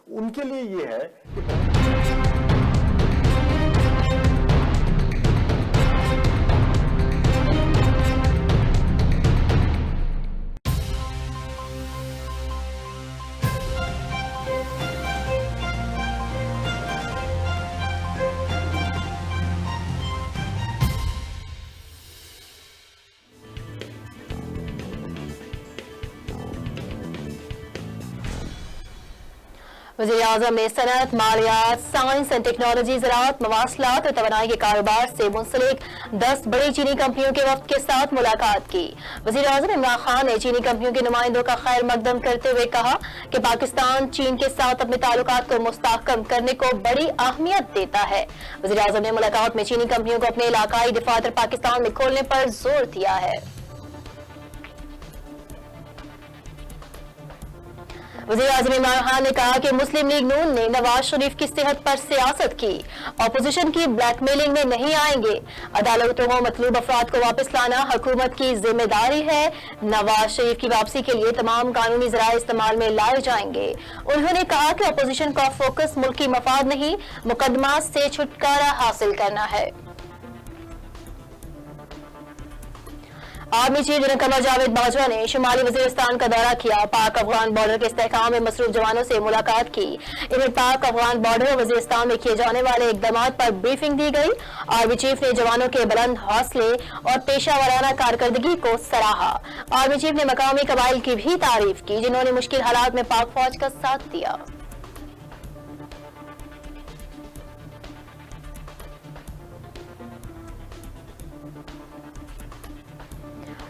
ان کے لیے یہ ہے وزیر اعظم نے صنعت، مالیات، سائنس اینڈ ٹیکنالوجی، زراعت، مواصلات اور توانائی کے کاروبار سے منسلک 10 بڑی چینی کمپنیوں کے وفد کے ساتھ ملاقات کی۔ وزیر اعظم عمران خان نے چینی کمپنیوں کے نمائندوں کا خیر مقدم کرتے ہوئے کہا کہ پاکستان چین کے ساتھ اپنے تعلقات کو مستحکم کرنے کو بڑی اہمیت دیتا ہے۔ وزیر اعظم نے ملاقات میں چینی کمپنیوں کو اپنے علاقائی دفاتر پاکستان میں کھولنے پر زور دیا ہے۔ وزیر اعظم عمران خان نے کہا کہ مسلم لیگ نون نے نواز شریف کی صحت پر سیاست کی، اپوزیشن کی بلیک میلنگ میں نہیں آئیں گے، عدالتوں کو مطلوب افراد کو واپس لانا حکومت کی ذمہ داری ہے، نواز شریف کی واپسی کے لیے تمام قانونی ذرائع استعمال میں لائے جائیں گے۔ انہوں نے کہا کہ اپوزیشن کا فوکس ملکی مفاد نہیں، مقدمات سے چھٹکارا حاصل کرنا ہے۔ Army chief general Qamar Javed Bajwa نے شمالی وزیرستان کا دورہ کیا، پاک افغان بارڈر کے استحکام میں مصروف جوانوں سے ملاقات کی۔ انہیں پاک افغان بارڈر اور وزیرستان میں کیے جانے والے اقدامات پر بریفنگ دی گئی۔ آرمی چیف نے جوانوں کے بلند حوصلے اور پیشہ ورانہ کارکردگی کو سراہا۔ آرمی چیف نے مقامی قبائل کی بھی تعریف کی جنہوں نے مشکل حالات میں پاک فوج کا ساتھ دیا۔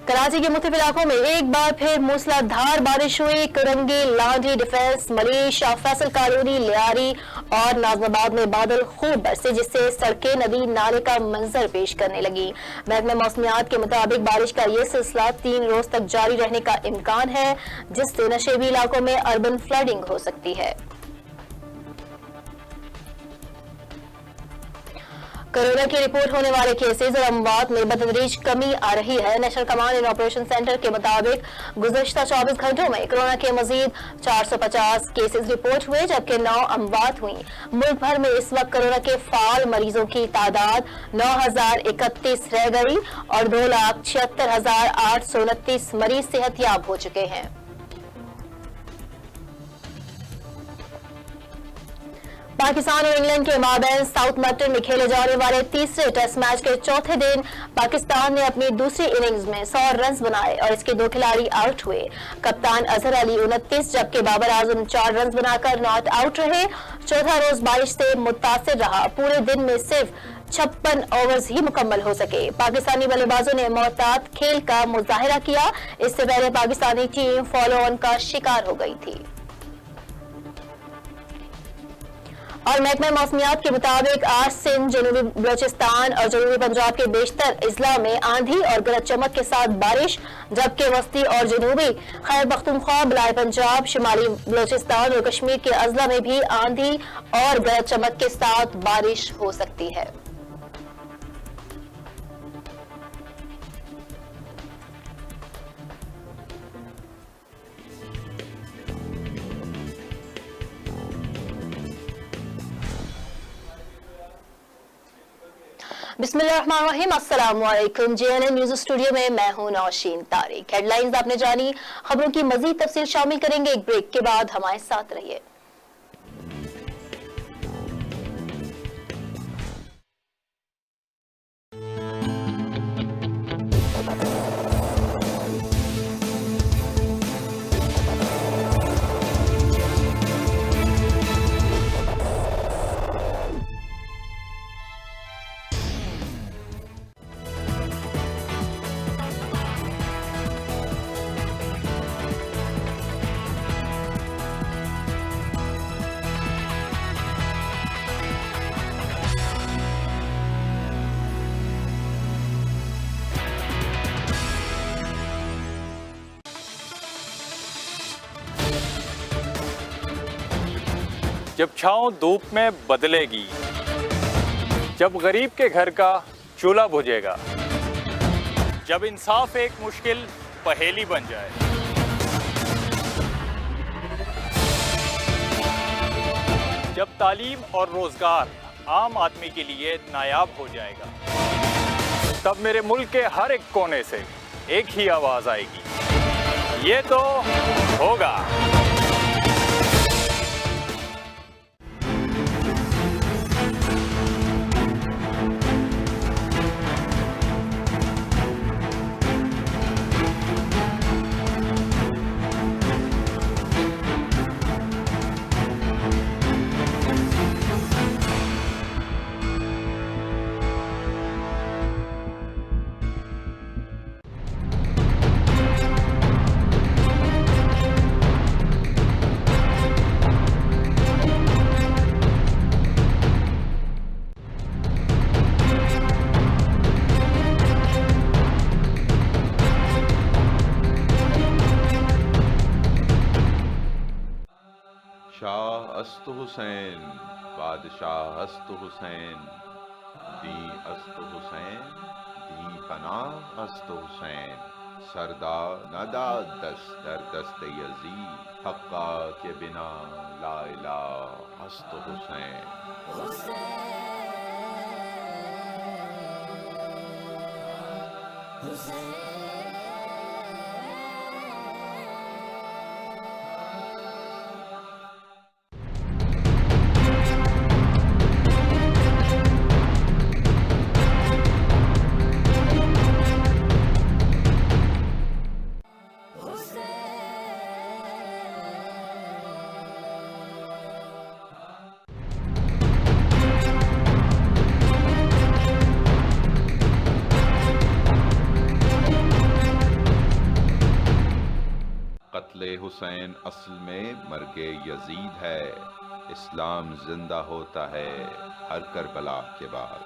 کراچی کے مختلف علاقوں میں ایک بار پھر موسلا دھار بارش ہوئی۔ کرنگی، لانڈی، ڈیفنس، ملیش، شاہ فیصل کالونی، لیاری اور ناظم آباد میں بادل خوب برسے جس سے سڑکیں ندی نالے کا منظر پیش کرنے لگی۔ محکمہ موسمیات کے مطابق بارش کا یہ سلسلہ 3 روز تک جاری رہنے کا امکان ہے جس سے نشیبی علاقوں میں اربن فلڈنگ ہو سکتی ہے۔ کورونا کی رپورٹ ہونے والے کیسز اور اموات میں بتدریج کمی آ رہی ہے۔ National command and operation centre کے مطابق گزشتہ 24 گھنٹوں میں کورونا کے مزید 450 کیسز رپورٹ ہوئے جبکہ 9 اموات ہوئیں۔ ملک بھر میں اس وقت کورونا کے فعال مریضوں کی تعداد 9031 رہ گئی اور 2,76,829 مریض صحت یاب ہو چکے ہیں۔ پاکستان اور انگلینڈ کے مابین ساؤتھ میلبورن میں کھیلے جانے والے تیسرے ٹیسٹ میچ کے چوتھے دن پاکستان نے اپنی دوسری اننگز میں 100 رنز بنائے اور اس کے 2 کھلاڑی آؤٹ ہوئے۔ کپتان اظہر علی 29 جبکہ بابر اعظم 4 رنز بنا کر ناٹ آؤٹ رہے۔ چوتھا روز بارش سے متاثر رہا، پورے دن میں صرف 56 اوورز ہی مکمل ہو سکے۔ پاکستانی بلے بازوں نے محتاط کھیل کا مظاہرہ کیا، اس سے پہلے پاکستانی ٹیم فالو آن کا شکار ہو گئی تھی۔ اور محکمہ موسمیات کے مطابق آج سندھ، جنوبی بلوچستان اور جنوبی پنجاب کے بیشتر اضلاع میں آندھی اور گرج چمک کے ساتھ بارش جبکہ وسطی اور جنوبی خیبر پختونخوا، بلائے پنجاب، شمالی بلوچستان اور کشمیر کے اضلاع میں بھی آندھی اور گرج چمک کے ساتھ بارش ہو سکتی ہے۔ بسم اللہ الرحمن الرحیم، السلام علیکم۔ JNN نیوز اسٹوڈیو میں میں ہوں نوشین طارق۔ ہیڈ لائنز آپ نے جانی، خبروں کی مزید تفصیل شامل کریں گے ایک بریک کے بعد، ہمارے ساتھ رہیے۔ جب چھاؤں دھوپ میں بدلے گی، جب غریب کے گھر کا چولہا بجھے گا، جب انصاف ایک مشکل پہیلی بن جائے، جب تعلیم اور روزگار عام آدمی کے لیے نایاب ہو جائے گا، تب میرے ملک کے ہر ایک کونے سے ایک ہی آواز آئے گی، یہ تو ہوگا۔ شاہ است حسین، بادشاہ است حسین، دین است حسین، دین پناہ است حسین، سردار نداد دست در دست یزید، حقا کے بنا لا الہ است حسین۔ قتل حسین اصل میں مرگ یزید ہے، اسلام زندہ ہوتا ہے ہر کربلا کے بعد۔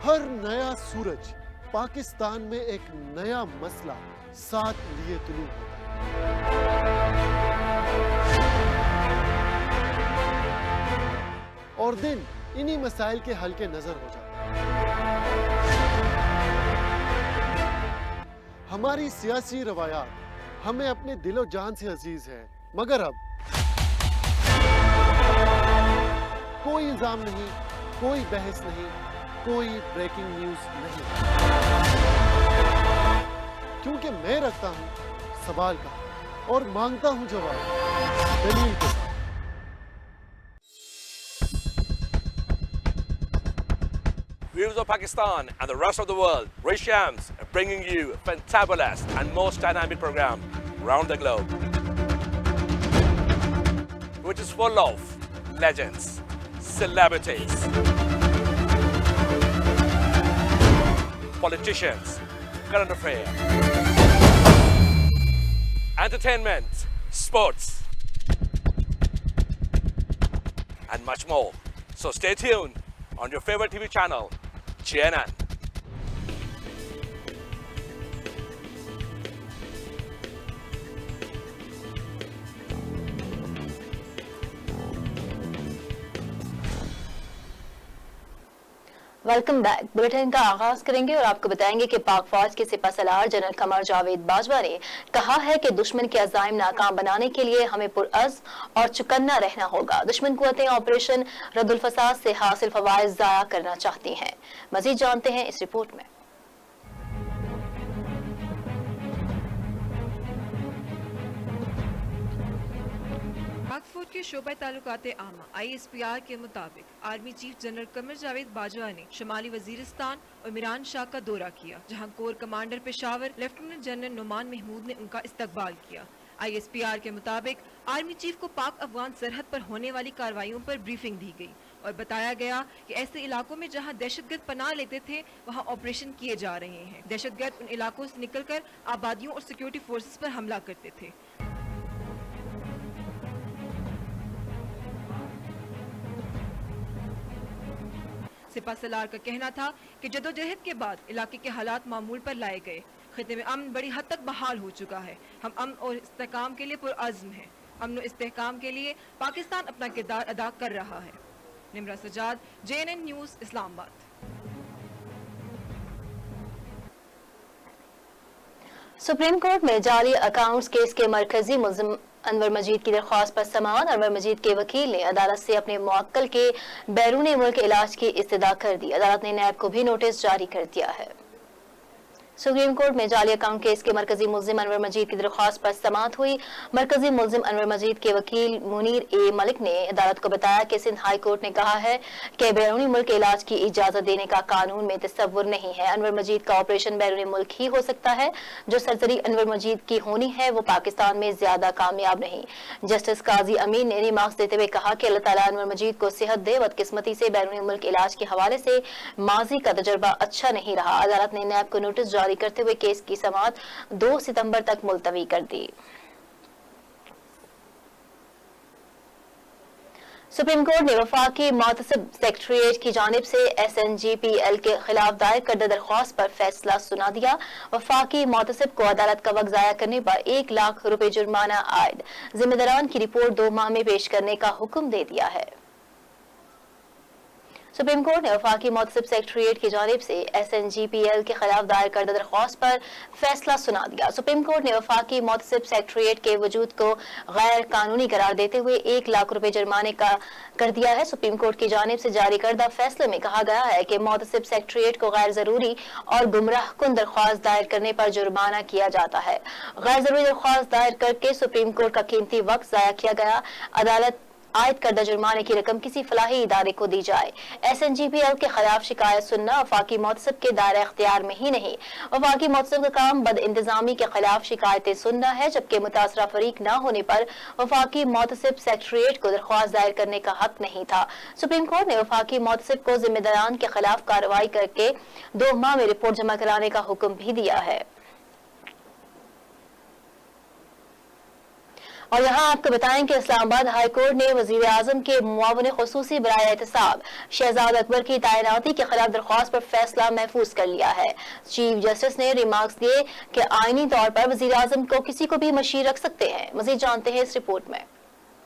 ہر نیا سورج پاکستان میں ایک نیا مسئلہ ساتھ لیے طلوع ہوتا ہے اور دن انہی مسائل کے حل کے نظر ہو جاتے ہیں۔ ہماری سیاسی روایات ہمیں اپنے دل و جان سے عزیز ہے، مگر اب کوئی الزام نہیں، کوئی بحث نہیں، کوئی بریکنگ نیوز نہیں، کیونکہ میں رکھتا ہوں سوال کا اور مانگتا ہوں جواب دلیل کے ساتھ۔ Viewers of Pakistan and the rest of the world, Ray Shams bringing you a fantabulous and most dynamic program around the globe, which is full of legends, celebrities, politicians, current affairs, entertainment, sports, and much more. So stay tuned on your favorite TV channel, CNN. Welcome back. Bulletin کا آغاز کریں گے اور آپ کو بتائیں گے کہ پاک فوج کے سپہ سالار جنرل قمر جاوید باجوہ نے کہا ہے کہ دشمن کے عزائم ناکام بنانے کے لیے ہمیں پرعزم اور چکنا رہنا ہوگا۔ دشمن قوتیں آپریشن رد الفساد سے حاصل فوائد ضائع کرنا چاہتی ہیں۔ مزید جانتے ہیں اس رپورٹ میں۔ हुकूमत के शोबा ताल्लुकात आमा ISPR के मुताबिक army chief general Qamar Javed Bajwa ने शुमाली वजीरिस्तान और मीरान शाह का दौरा किया, जहां corps commander Peshawar lieutenant general Nauman Mahmood ने उनका इस्तकबाल किया। ISPR के मुताबिक आर्मी चीफ को पाक अफगान सरहद पर होने वाली कार्रवाइयों पर ब्रीफिंग दी गई और बताया गया कि ऐसे इलाकों में जहां दहशतगर्द पनाह लेते थे वहां ऑपरेशन किए जा रहे हैं। दहशतगर्द उन इलाकों से निकलकर आबादियों और सिक्योरिटी फोर्सेस पर हमला करते थे। सिपा सलार का कहना था कि जदोजहद के बाद इलाके के हालात मामूल पर लाए गए। खिते में अमन बड़ी हद तक बहाल हो चुका है। हम अमन और इस्तेहकाम के लिए पुरअज़्म हैं। अमन और इस्तेहकाम के लिए पाकिस्तान अपना किरदार अदा कर रहा है। Nimra Sajjad, JNN news, Islamabad. Supreme court में जाली अकाउंट्स केस के मरकजी मुल्जिम अनवर मजीद की दरख्वास्त पर समाअत। अनवर मजीद के वकील ने अदालत से अपने मुअक्कल के बैरून मुल्क इलाज की इस्तदा कर दी। अदालत ने नैब को भी नोटिस जारी कर दिया है। सुप्रीम कोर्ट में जाली अकाउंट केस के मरकजी मुल्जिम अनवर मजीद की दरख्वास्त पर समाअत हुई। मरकजी मुल्जिम अनवर मजीद के वकील मुनीर ए मलिक ने अदालत को बताया कि सिंध हाई कोर्ट ने कहा है कि बैरूनी मुल्क इलाज की इजाजत देने का कानून में तसव्वुर नहीं है। अनवर मजीद का ऑपरेशन बैरूनी मुल्क ही हो सकता है। जो सर्जरी अनवर मजीद की होनी है वो पाकिस्तान में ज्यादा कामयाब नहीं। जस्टिस काजी अमीन ने रिमार्क्स देते हुए कहा कि अल्लाह ताला अनवर मजीद को सेहत दे। बदकिस्मती से बैरूनी मुल्क इलाज के हवाले से माजी का तजर्बा अच्छा नहीं रहा। अदालत ने नैब को नोटिस जारी करते हुए केस की समाअत 2 सितंबर तक मुलतवी कर दी। सुप्रीम कोर्ट ने वफाकी मुतसिब सेक्रेटेरिएट की जानिब से SNGPL के खिलाफ दायर करदा दरख्वास्त पर फैसला सुना दिया। वफाकी मुतसिब को अदालत का वक्त जाया करने पर 1 लाख रुपए जुर्माना आयद। जिम्मेदारान की रिपोर्ट 2 माह में पेश करने का हुक्म दे दिया है। सुप्रीम कोर्ट ने वफाकी मुतसिब सेक्रेटेरिएट की जानिब से SNGPL के खिलाफ दायर करदा दरख्वास्त पर फैसला सुना दिया। सुप्रीम कोर्ट ने वफाकी मुतसिब सेक्रेटेरिएट के वजूद को गैर कानूनी करार देते हुए 1 लाख रुपए जुर्माने का कर दिया है। सुप्रीम कोर्ट की जानिब से जारी करदा फैसले में कहा गया है कि मुतसिब सेक्रेटेरिएट को गैर जरूरी और गुमराह कुन दरख्वास्त दायर करने पर जुर्माना किया जाता है। गैर जरूरी दरख्वास्त दायर करके सुप्रीम कोर्ट का कीमती वक्त जाया किया गया। अदालत आयद करदा जुर्माने की रकम किसी फलाही इदारे को दी जाए। SNGPL के खिलाफ शिकायत सुनना वफाकी मुतसिब के दायरा इख्तियार में ही नहीं। वफाकी मुतसिब का काम बद इंतजामी के खिलाफ शिकायतें सुनना है, जबकि मुतासरा फरीक न होने पर वफाकी मुतसिब सेक्रेटेरिएट को दरख्वास्त दायर करने का हक नहीं था। सुप्रीम कोर्ट ने वफाकी मुतसिब को जिम्मेदारान के खिलाफ कार्रवाई करके 2 माह में रिपोर्ट जमा कराने का हुक्म भी दिया है। और यहाँ आपको बताएं कि इस्लामाबाद हाई कोर्ट ने वजीर आजम के मुआवन खुसूसी बराए एहतसाब शहजाद अकबर की तैनाती के खिलाफ दरख्वास्त पर फैसला महफूज कर लिया है। चीफ जस्टिस ने रिमार्क्स दिए कि आईनी तौर पर वजीर आजम को किसी को भी मशीर रख सकते हैं। मजीद जानते हैं इस रिपोर्ट में।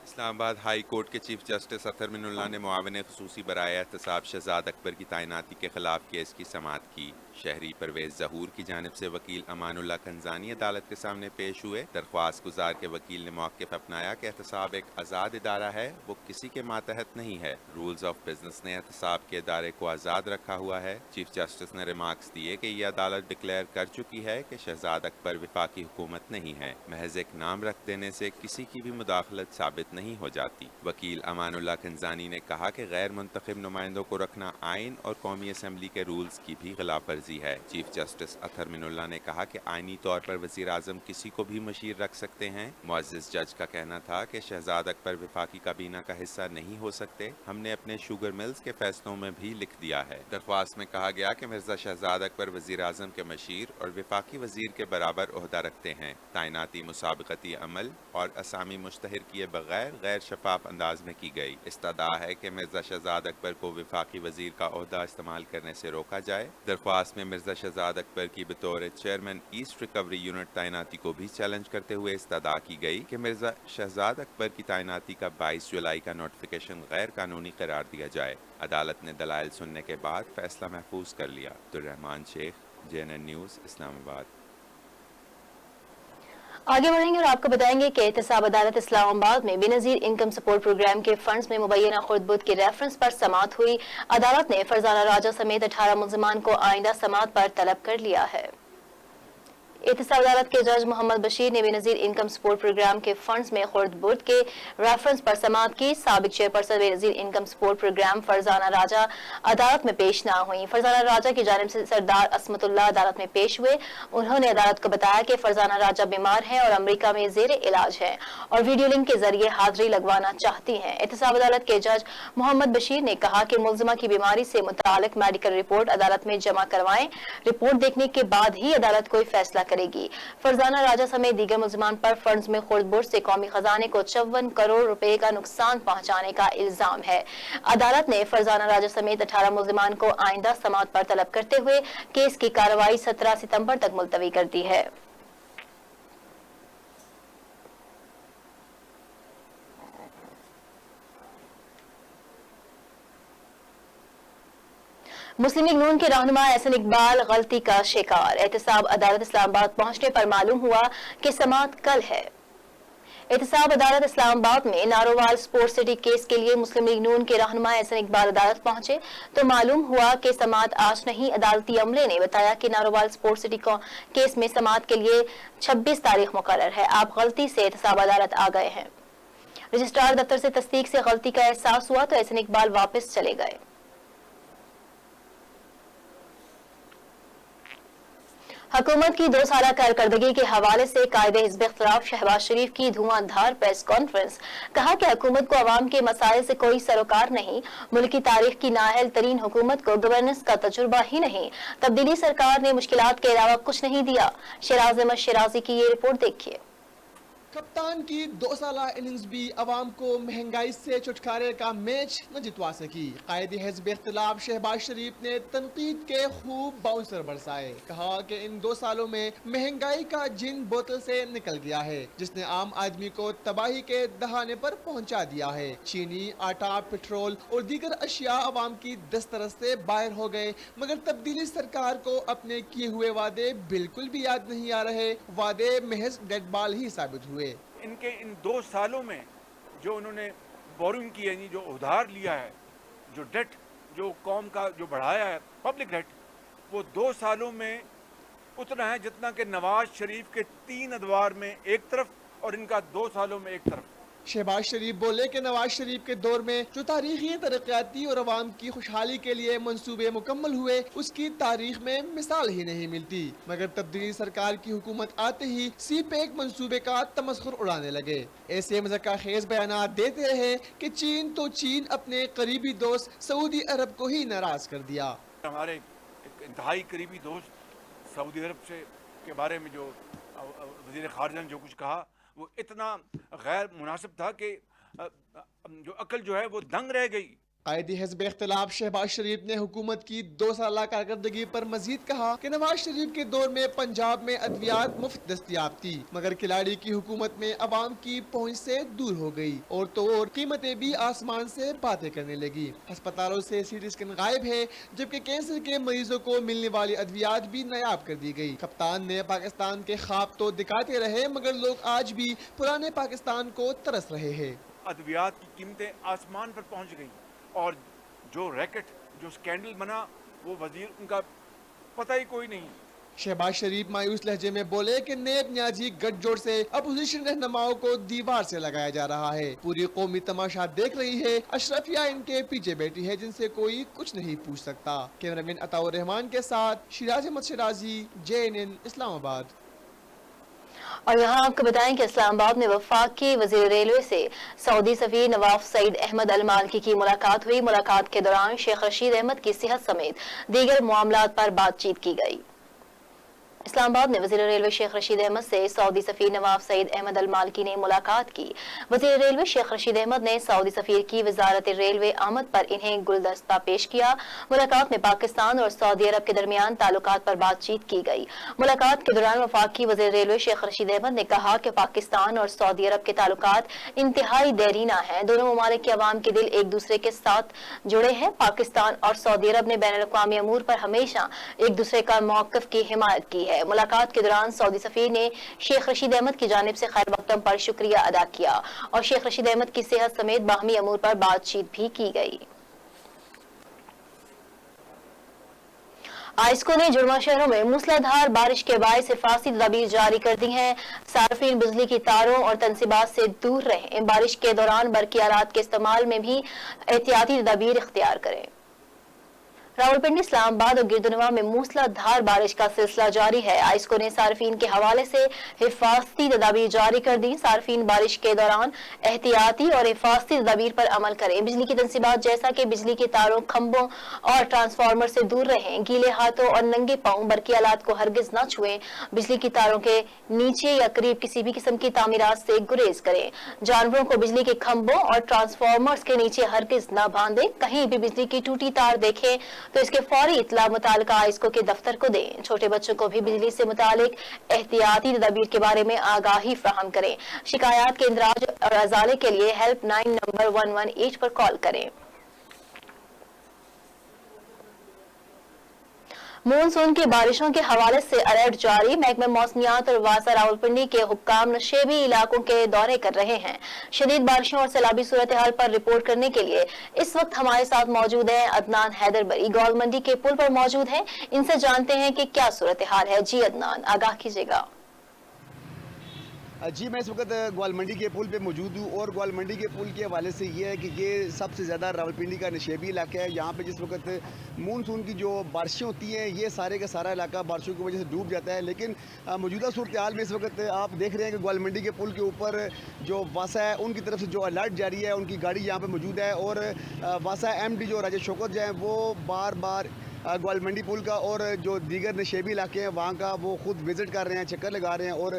इस्लामाबाद हाई कोर्ट के चीफ जस्टिस अतर मिनुल्लाह ने मुआविन खुसूसी बराए एहतसाब शहजाद अकबर की तैनाती के खिलाफ केस की समाअत की। शहरी परवेज जहूर की जानिब से वकील अमानुल्लाह कंजानी अदालत के सामने पेश हुए। दरख्वास्त गुजार के वकील ने मौक़िफ़ अपनाया कि एहतसाब एक आज़ाद इदारा है, वो किसी के मातहत नहीं है। रूल्स ऑफ बिजनेस ने एहतसाब के इदारे को आज़ाद रखा हुआ है। चीफ जस्टिस ने रिमार्क्स दिए कि यह अदालत डिक्लेयर कर चुकी है कि शहजाद अकबर वफाकी हुकूमत नहीं है। महज एक नाम रख देने से किसी की भी मुदाखलत साबित नहीं हो जाती। वकील अमानुल्लाह कंजानी ने कहा कि गैर मुंतखब नुमाइंदों को रखना आइन और कौमी असम्बली के रूल्स की भी खिलाफ वर्जी है। चीफ जस्टिस अतर मिनुल्लाह ने कहा कि आइनी तौर पर वजीर आजम किसी को भी मशीर रख सकते हैं। मुअज़्ज़िज़ जज का कहना था कि शहजाद अकबर वफाकी काबीना का हिस्सा नहीं हो सकते। हमने अपने शुगर मिल्स के फैसलों में भी लिख दिया है। दरख्वास्त में कहा गया कि मिर्जा शहजाद अकबर वजीर आजम के मशीर और वफाकी वजीर के बराबर ओहदा रखते हैं। तैनाती मुसाबकती अमल और असामी मुश्तहर किए बगैर गैर शफाफ अंदाज में की गई। इस्तदा है कि मिर्जा शहजाद अकबर को वफाकी वजीर का ओहदा इस्तेमाल करने से रोका जाए। दरख्वास्त में मिर्जा शहजाद अकबर की बतौर चेयरमैन ईस्ट रिकवरी यूनिट तैनाती को भी चैलेंज करते हुए इस्तदा की गई कि मिर्जा शहजाद अकबर की तैनाती का 22 जुलाई का नोटिफिकेशन गैर कानूनी करार दिया जाए। अदालत ने दलाइल सुनने के बाद फैसला महफूज कर लिया। Abdurrahman Sheikh, JNN news, Islamabad. आगे बढ़ेंगे और आपको बताएंगे कि एहतसाब अदालत इस्लामाबाद में बेनज़ीर इनकम सपोर्ट प्रोग्राम के फंड्स में मुबैना खुर्दबुद के रेफरेंस पर समाअत हुई। अदालत ने फरजाना राजा समेत 18 मुल्ज़िमान को आइंदा समाअत पर तलब कर लिया है। एहतसाब अदालत के जज मोहम्मद बशीर ने बेनजीर इनकम सपोर्ट प्रोग्राम के फंड्स में खुर्द बुर्द के रेफरेंस पर समाअत की। साबिक chairperson Benazir income support programme Farzana Raja अदालत में पेश ना हुई। फरजाना राजा की जानिब से सरदार असमतुल्लाह अदालत में पेश हुए। उन्होंने अदालत को बताया कि फरजाना राजा बीमार हैं और अमरीका में जेर इलाज है और वीडियो लिंक के जरिए हाजिरी लगवाना चाहती हैं। एहतसाब अदालत के जज मोहम्मद बशीर ने कहा कि मुलजिमा की बीमारी से मुतालिक मेडिकल रिपोर्ट अदालत में जमा करवाएं। रिपोर्ट देखने के बाद ही अदालत कोई फैसला करेगी। फरजाना राजा समेत दीगर मुलजिमान पर फंड्स में खुर्द बुर्द से कौमी खजाने को 54 करोड़ रुपए का नुकसान पहुंचाने का इल्जाम है। अदालत ने फरजाना राजा समेत 18 मुलजिमान को आइंदा समाअत पर तलब करते हुए केस की कार्रवाई 17 सितंबर तक मुलतवी कर दी है। मुस्लिम लीग नून के रहनुमा एहसन इकबाल गलती का शिकार। एहतसाब अदालत इस्लामाबाद पहुंचने पर मालूम हुआ कि समाअत कल है। एहतसाब अदालत इस्लामाबाद में नारोवाल स्पोर्ट सिटी केस के लिए मुस्लिम लीग नून के रहनुमा एहसन इकबाल अदालत पहुंचे तो मालूम हुआ कि समाअत आज नहीं। अदालती अमले ने बताया कि नारोवाल स्पोर्ट सिटी केस में समाअत के लिए 26 तारीख मुकर्रर है। आप गलती से एहतसाब अदालत आ गए हैं। रजिस्ट्रार दफ्तर से तस्दीक से गलती का एहसास हुआ तो एहसन इकबाल वापस चले गए। हुकूमत की 2 साला कारकर्दगी के हवाले से कायदे हिज़्ब इख्तिलाफ शहबाज शरीफ की धुआंधार प्रेस कॉन्फ्रेंस। कहा कि हुकूमत को अवाम के मसाइल से कोई सरोकार नहीं। मुल्क की तारीख की नाअहल तरीन हुकूमत को गवर्नेंस का तजुर्बा ही नहीं। तब्दीली सरकार ने मुश्किलात के अलावा कुछ नहीं दिया। शराज अहमद शराजी की ये रिपोर्ट देखिए। कप्तान की 2 साला इनिंग्स भी अवाम को महंगाई से छुटकारे का मैच न जितवा सकी। कायदे हिज़्ब इख्तिलाफ शहबाज शरीफ ने तनकीद के खूब बाउंसर बरसाए। कहा कि इन 2 सालों में महंगाई का जिन बोतल से निकल गया है जिसने आम आदमी को तबाही के दहाने पर पहुंचा दिया है। चीनी, आटा, पेट्रोल और दीगर अशिया अवाम की दस्तरस से बाहर हो गए, मगर तब्दीली सरकार को अपने किए हुए वादे बिल्कुल भी याद नहीं आ रहे। वादे महज डेड बॉल ही साबित हुए। इनके इन 2 सालों में जो उन्होंने बोरिंग की है, जो उधार लिया है, जो डेट जो कौम का जो बढ़ाया है पब्लिक डेट, वो 2 सालों में उतना है जितना कि नवाज शरीफ के 3 अदवार में एक तरफ और इनका 2 सालों में एक तरफ। शहबाज शरीफ बोले कि नवाज शरीफ के दौर में जो तारीखी तरक्याती और अवाम की खुशहाली के लिए मंसूबे मुकम्मल हुए उसकी तारीख में मिसाल ही नहीं मिलती, मगर तब्दीली सरकार की हुकूमत आते ही सीपेक मंसूबे का तमस्खुर उड़ाने लगे। ऐसे मज़ाक़ खेज़ बयानात देते रहे कि चीन अपने करीबी दोस्त सऊदी अरब को ही नाराज कर दिया। हमारे एक इंतहाई करीबी दोस्त सऊदी अरब से के बारे में जो वज़ीर ख़ारिजा ने जो कुछ कहा वो इतना गैर मुनासिब था कि जो अकल जो है वो दंग रह गई। कायदे हिज़्ब इख्तिलाफ शहबाज शरीफ ने हुकूमत की 2 साला कारकर्दगी पर मजीद कहा कि नवाज शरीफ के दौर में पंजाब में अद्वियात मुफ्त दस्तियाब थी, मगर खिलाड़ी की हुकूमत में अवाम की पहुँच से दूर हो गई और तो और कीमतें भी आसमान से बातें करने लगी। अस्पतालों से सीटी स्कैन गायब है, जबकि कैंसर के मरीजों को मिलने वाली अद्वियात भी नायाब कर दी गई। कप्तान ने पाकिस्तान के ख्वाब तो दिखाते रहे, मगर लोग आज भी पुराने पाकिस्तान को तरस रहे हैं। अद्वियात की कीमतें आसमान पर पहुँच गई और जो रैकेट जो स्कैंडल बना वो वजीर उनका पता ही कोई नहीं। शहबाज शरीफ मायूस लहजे में बोले कि नेब न्याजी गठजोड़ से अपोजिशन रहनुमाओं को दीवार से लगाया जा रहा है। पूरी कौमी तमाशा देख रही है। अशरफिया इनके पीछे बैठी है जिनसे कोई कुछ नहीं पूछ सकता। कैमरामैन अताउर रहमान के साथ शराज अहमद शराजी, JNN इस्लामाबाद। और यहाँ आपको बताएं कि इस्लामाबाद में वफाकी वजीर रेलवे से सऊदी सफीर नवाफ सईद अहमद अल मालकी की मुलाकात हुई। मुलाकात के दौरान शेख रशीद अहमद की सेहत समेत दीगर मामलात पर बातचीत की गई। इस्लामाबाद में वजीर रेलवे शेख रशीद अहमद से सऊदी सफीर नवाफ सईद अहमद अल मालकी ने मुलाकात की। वजीर रेलवे शेख रशीद अहमद ने सऊदी सफीर की वजारत रेलवे आमद पर इन्हें गुलदस्ता पेश किया। मुलाकात में पाकिस्तान और सऊदी अरब के दरमियान ताल्लुकात पर बातचीत की गई। मुलाकात के दौरान वफाकी वजीर रेलवे शेख रशीद अहमद ने कहा कि पाकिस्तान और सऊदी अरब के ताल्लुकात इंतहाई देरीना है। दोनों ममालिक के अवाम के दिल एक दूसरे के साथ जुड़े हैं। पाकिस्तान और सऊदी अरब ने बैनुल अक़वामी अमूर पर हमेशा एक दूसरे का मौक़िफ़ की हिमायत की है। मुलाकात के दौरान सऊदी सफीर ने शेख रशीद अहमद की जानिब से खैर मक़दम पर शुक्रिया अदा किया और शेख रशीद अहमद की सेहत समेत बाहमी अमूर पर बातचीत भी की गई। आइस्को ने जुड़वा शहरों में मूसलाधार बारिश के बायस हिफाजती तदबीर जारी कर दी हैं। सार्फिन बिजली की तारों और तनसीबात से दूर रहें। बारिश के दौरान बरकी आलात के इस्तेमाल में भी एहतियाती तदबीर इख्तियार करें। रावलपिंडी, इस्लामाबाद और गिरदुनवा में मूसलाधार बारिश का सिलसिला जारी है। आइस्को ने सार्फिन के हवाले से हिफाजती तदाबीर जारी कर दी। सार्फिन बारिश के दौरान एहतियाती और हिफाजती तदाबीर पर अमल करें। बिजली की तनसीबात जैसा कि बिजली के तारों, खंभों और ट्रांसफार्मर से दूर रहें। गीले हाथों और नंगे पांव बरकी आलात को हरगिज न छुएं। बिजली की तारों के नीचे या करीब किसी भी किस्म की तामीरात से गुरेज करें। जानवरों को बिजली के खंभों और ट्रांसफार्मर्स के नीचे हरगिज न बांधें। कहीं भी बिजली की टूटी तार देखें तो इसके फौरी इत्तला मुतालिका आइस्को के दफ्तर को दें। छोटे बच्चों को भी बिजली से मुतालिक एहतियाती तदबीर के बारे में आगाही फराहम करें। शिकायत के इंदराज और अजाले के लिए हेल्पलाइन नंबर 118 पर कॉल करें। मानसून की बारिशों के हवाले से अलर्ट जारी। महकमा मौसमियात और वासा रावलपिंडी के हुक्काम नशेबी इलाकों के दौरे कर रहे हैं। शदीद बारिशों और सैलाबी सूरत हाल पर रिपोर्ट करने के लिए इस वक्त हमारे साथ मौजूद हैं अदनान हैदरबरी, गौल मंडी के पुल पर मौजूद हैं। इनसे जानते हैं कि क्या सूरत हाल है। जी अदनान, आगाह कीजिएगा। जी, मैं इस वक्त ग्वालमंडी के पुल पे मौजूद हूँ और ग्वालमंडी के पुल के हवाले से ये है कि ये सबसे ज़्यादा रावलपिंडी का नशेबी इलाका है। यहाँ पे जिस वक्त मानसून की जो बारिशें होती हैं ये सारे का सारा इलाका बारिशों की वजह से डूब जाता है। लेकिन मौजूदा सूरत हाल में इस वक्त आप देख रहे हैं कि ग्वालमंडी के पुल के ऊपर जो वासा है उनकी तरफ से जो अलर्ट जारी है, उनकी गाड़ी यहाँ पर मौजूद है और वासा MD जो राजेश शौकत जो हैं वो बार बार ग्वालमंडी पुल का और जो दीगर नशेबी इलाके हैं वहाँ का वो खुद विज़िट कर रहे हैं, चक्कर लगा रहे हैं। और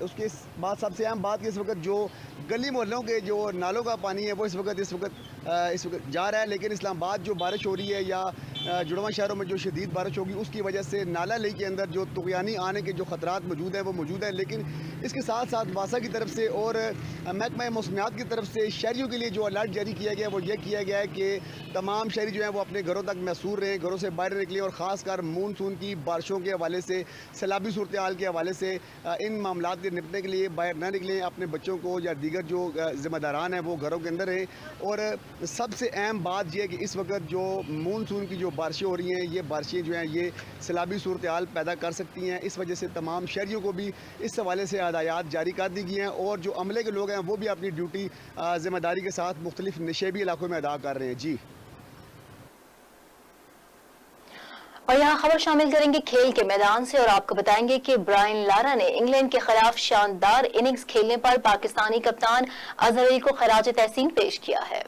उसके बाद सबसे अहम बात कि इस वक्त जो गली मोहल्लों के जो नालों का पानी है वो इस वक्त जा रहा है। लेकिन इस्लामाबाद जो बारिश हो रही है या जुड़वा शहरों में जो शदीद बारिश होगी उसकी वजह से नाला ली के अंदर जो तुग़यानी आने के जो ख़तरात मौजूद हैं वो मौजूद है। लेकिन इसके साथ साथ वासा की तरफ से और महकमा मौसमियात की तरफ से शहरियों के लिए जो अलर्ट जारी किया गया है वो ये किया गया है कि तमाम शहरी जो हैं वो अपने घरों तक महसूर रहें, घरों से बाहर निकलें और ख़ासकर मानसून की बारिशों के हवाले से, सैलाबी सूरत हाल के हवाले से इन मामलात के निपटने के लिए बाहर ना निकलें। अपने बच्चों को या दीगर जो ज़िम्मेदारान हैं वो घरों के अंदर रहें। और सबसे अहम बात यह है कि इस वक्त जो मानसून की जो बारिशें हो रही हैं ये बारिशें जो हैं ये सैलाबी सूरत हाल पैदा कर सकती हैं। इस वजह से तमाम शहरियों को भी इस हवाले से हदायत जारी कर दी गई हैं और जो अमले के लोग हैं वो भी अपनी ड्यूटी ज़िम्मेदारी के साथ मुख्तलिफ नशेबी इलाकों में अदा कर रहे हैं। जी, और यहाँ खबर शामिल करेंगे खेल के मैदान से और आपको बताएंगे कि ब्रायन लारा ने इंग्लैंड के खिलाफ शानदार इनिंग्स खेलने पर पाकिस्तानी कप्तान अजहर अली को खराज तहसीन पेश किया है।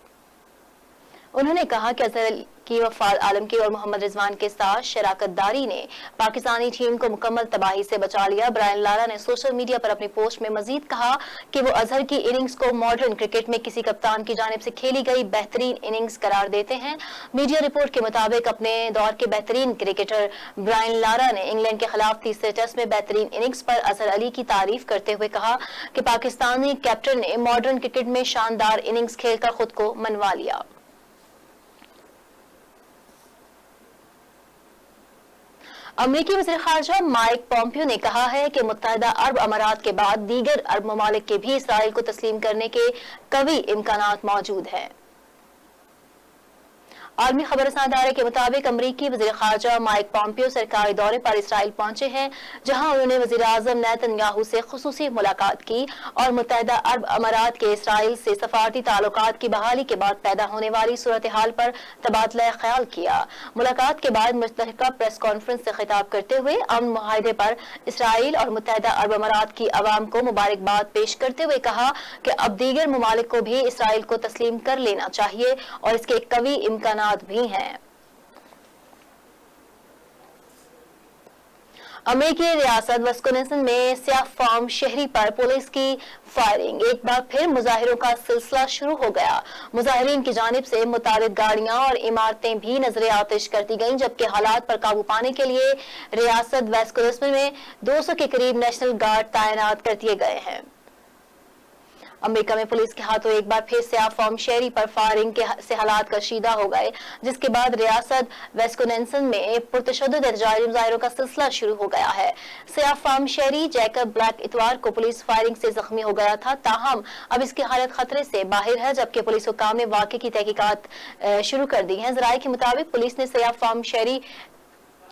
उन्होंने कहा कि अजहर अली की वफात आलमगीर और मोहम्मद रिजवान के साथ शराकतदारी ने पाकिस्तानी टीम को मुकम्मल तबाही से बचा लिया। ब्रायन लारा ने सोशल मीडिया पर अपनी पोस्ट में मजीद कहा कि वो अजहर की इनिंग्स को मॉडर्न क्रिकेट में किसी कप्तान की जानिब से खेली गई बेहतरीन इनिंग्स करार देते हैं। मीडिया रिपोर्ट के मुताबिक अपने दौर के बेहतरीन क्रिकेटर ब्रायन लारा ने इंग्लैंड के खिलाफ तीसरे टेस्ट में बेहतरीन इनिंग्स पर अजहर अली की तारीफ करते हुए कहा कि पाकिस्तानी कैप्टन ने मॉडर्न क्रिकेट में शानदार इनिंग्स खेलकर खुद को मनवा लिया। अमरीकी वज़ीर ख़ारजा माइक पॉम्पियो ने कहा है कि मुत्तहिदा अरब अमारात के बाद दीगर अरब ममालिक के भी इसराइल को तस्लीम करने के कवी इम्कानात मौजूद हैं। आलमी खबर इदारे के मुताबिक अमरीकी वज़ीर ख़ारजा माइक पॉम्पियो सरकारी दौरे पर इसराइल पहुंचे हैं, जहां उन्होंने वज़ीर आज़म नेतन्याहू से खुसूसी मुलाकात की और मुत्तहिदा अरब अमारात के इसराइल से सफारती ताल्लुकात की बहाली के बाद पैदा होने वाली सूरत हाल पर तबादला ख्याल किया। मुलाकात के बाद मुश्तरका प्रेस कॉन्फ्रेंस से खिताब करते हुए अमन मुआहदे पर इसराइल और मुत्तहिदा अरब अमारात की अवाम को मुबारकबाद पेश करते हुए कहा कि अब दीगर ममालिक को भी इसराइल को तस्लीम कर लेना चाहिए और इसके कवी इम्कान भी हैं। अमेरिकी रियासत विस्कॉन्सिन में सियाह फार्म शहरी पर पुलिस की फायरिंग। एक बार फिर मुजाहिरों का सिलसिला शुरू हो गया। मुजाहिरीन की जानिब से मुताबिक गाड़ियां और इमारतें भी नजर आतिश कर दी गईं, जबकि हालात पर काबू पाने के लिए रियासत विस्कॉन्सिन में 200 के करीब नेशनल गार्ड तैनात कर दिए गए हैं। अमेरिका में पुलिस के हाथों एक बार फिर सियाह फार्म शहरी पर फायरिंग से हालात कशीदा हो गए, जिसके बाद रियासत विस्कॉन्सिन में पुरतशद्दुद एहतजाजी मुजाहिरों का सिलसिला शुरू हो गया है। सियाह फार्म शहरी जैकब ब्लैक इतवार को पुलिस फायरिंग से जख्मी हो गया था, ताहम अब इसकी हालत खतरे से बाहर है, जबकि पुलिस हुकाम ने वाक़े की तहकीकात शुरू कर दी है। ज़राए के मुताबिक पुलिस ने सियाह फार्म शहरी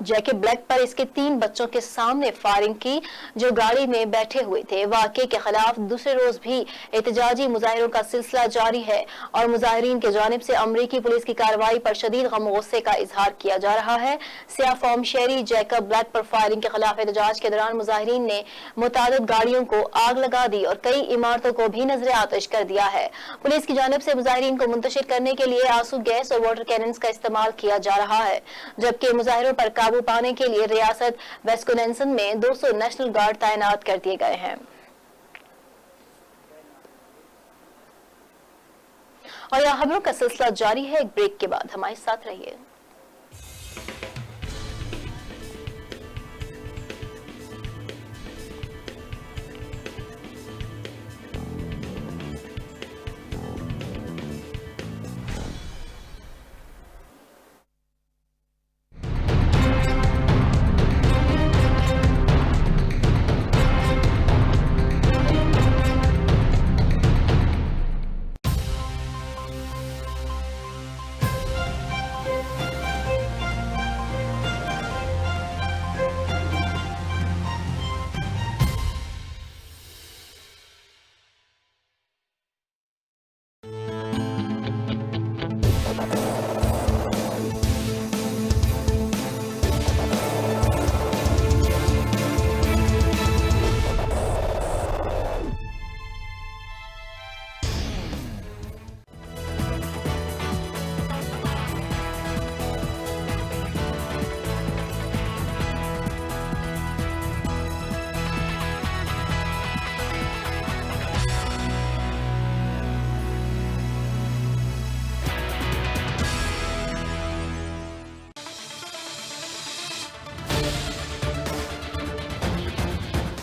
जैकी ब्लैक पर इसके 3 बच्चों के सामने फायरिंग की जो गाड़ी में बैठे हुए थे। वाक़े के खिलाफ दूसरे रोज भी एहतजाजी मुजाहिरों का सिलसिला जारी है और मुजाहिरीन के जानिब से अमरीकी पुलिस की कार्रवाई पर शदीद गम गुस्से का इजहार किया जा रहा है। सियाह फॉर्म शहरी जैकब ब्लैक पर फायरिंग के खिलाफ एहतजाज के दौरान मुजाहिरीन ने मुतादिद गाड़ियों को आग लगा दी और कई इमारतों को भी नजर आतिश कर दिया है। पुलिस की जानिब से मुजाहिरीन को मुंतशिर करने के लिए आंसू गैस और वाटर कैनन्स का इस्तेमाल किया जा रहा है, जबकि मुजाहिरों पर काबू पाने के लिए रियासत विस्कॉन्सिन में 200 नेशनल गार्ड तैनात कर दिए गए हैं। और यह खबरों का सिलसिला जारी है। एक ब्रेक के बाद हमारे साथ रहिए।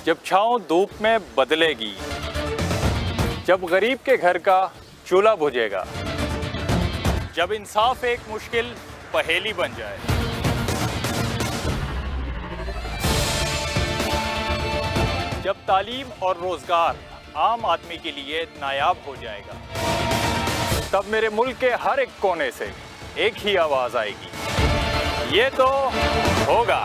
जब छाँव धूप में बदलेगी, जब गरीब के घर का चूल्हा बुझेगा, जब इंसाफ एक मुश्किल पहेली बन जाए, जब तालीम और रोजगार आम आदमी के लिए नायाब हो जाएगा, तब मेरे मुल्क के हर एक कोने से एक ही आवाज आएगी, ये तो होगा।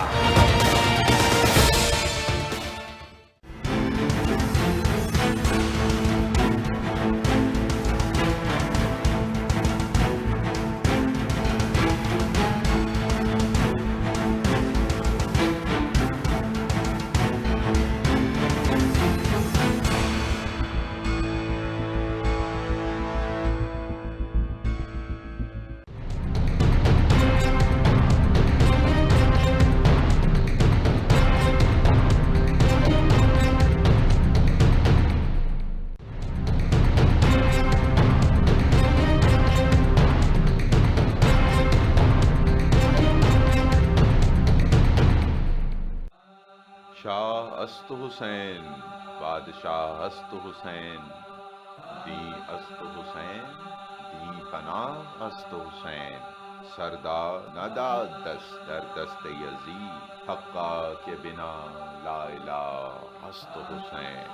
शाह अस्त हुसैन, बादशाह अस्त हुसैन, दी अस्त हुसैन, दी पनाह अस्त हुसैन, सरदार नदा दस्त दर दस्त यजीद, हक्का के बिना ला इलाह अस्त हुसैन।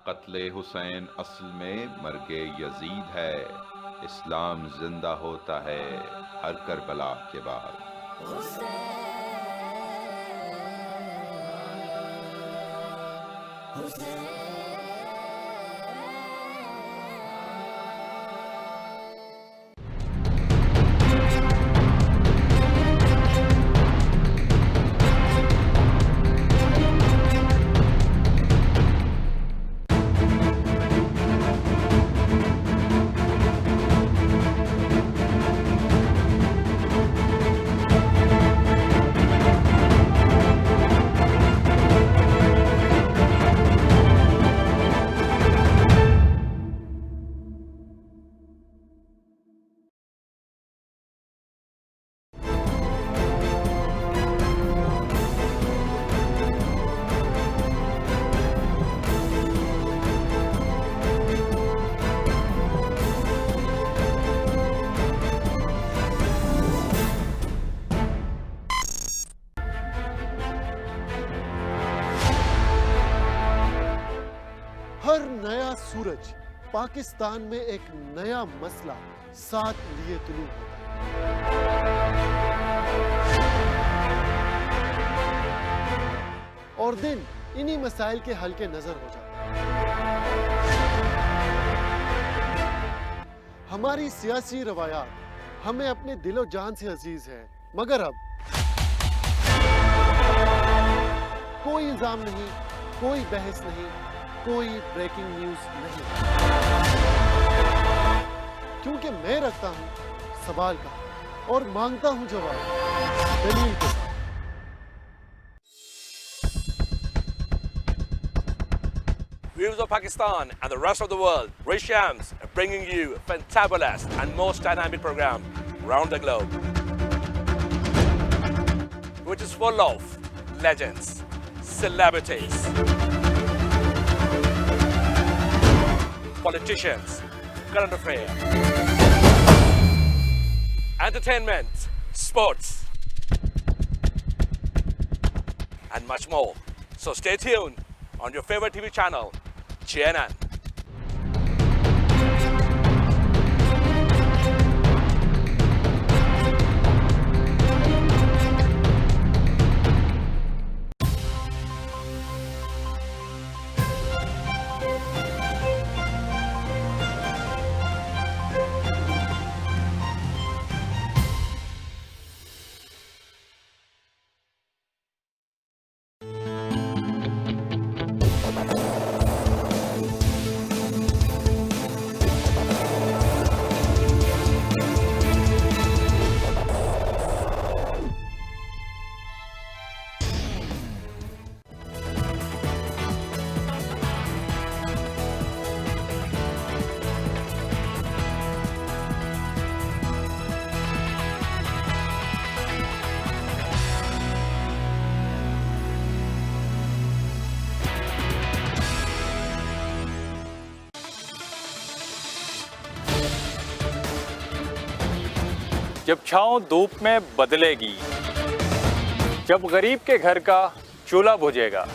कत्ले हुसैन असल में मर्गे यजीद है, इस्लाम जिंदा होता है हर करबला के बाद। सूरज पाकिस्तान में एक नया मसला साथ लिए तुलू होता है और दिन इन्हीं मसाइल के हल के नजर हो जाता है। हमारी सियासी रवायात हमें अपने दिलो जान से अजीज है, मगर अब कोई इल्जाम नहीं, कोई बहस नहीं, कोई ब्रेकिंग न्यूज नहीं, क्योंकि मैं रखता हूं सवाल का और मांगता हूं जवाब दलील के साथ। Viewers of Pakistan and the rest of the world, Ray Shams bringing you a fantabulous and most dynamic program around the globe, which is full of legends, celebrities, politicians, current affairs, entertainment, sports, and much more. So stay tuned on your favorite TV channel, CNN. जब छाँव धूप में बदलेगी, जब गरीब के घर का चूल्हा बुझेगा,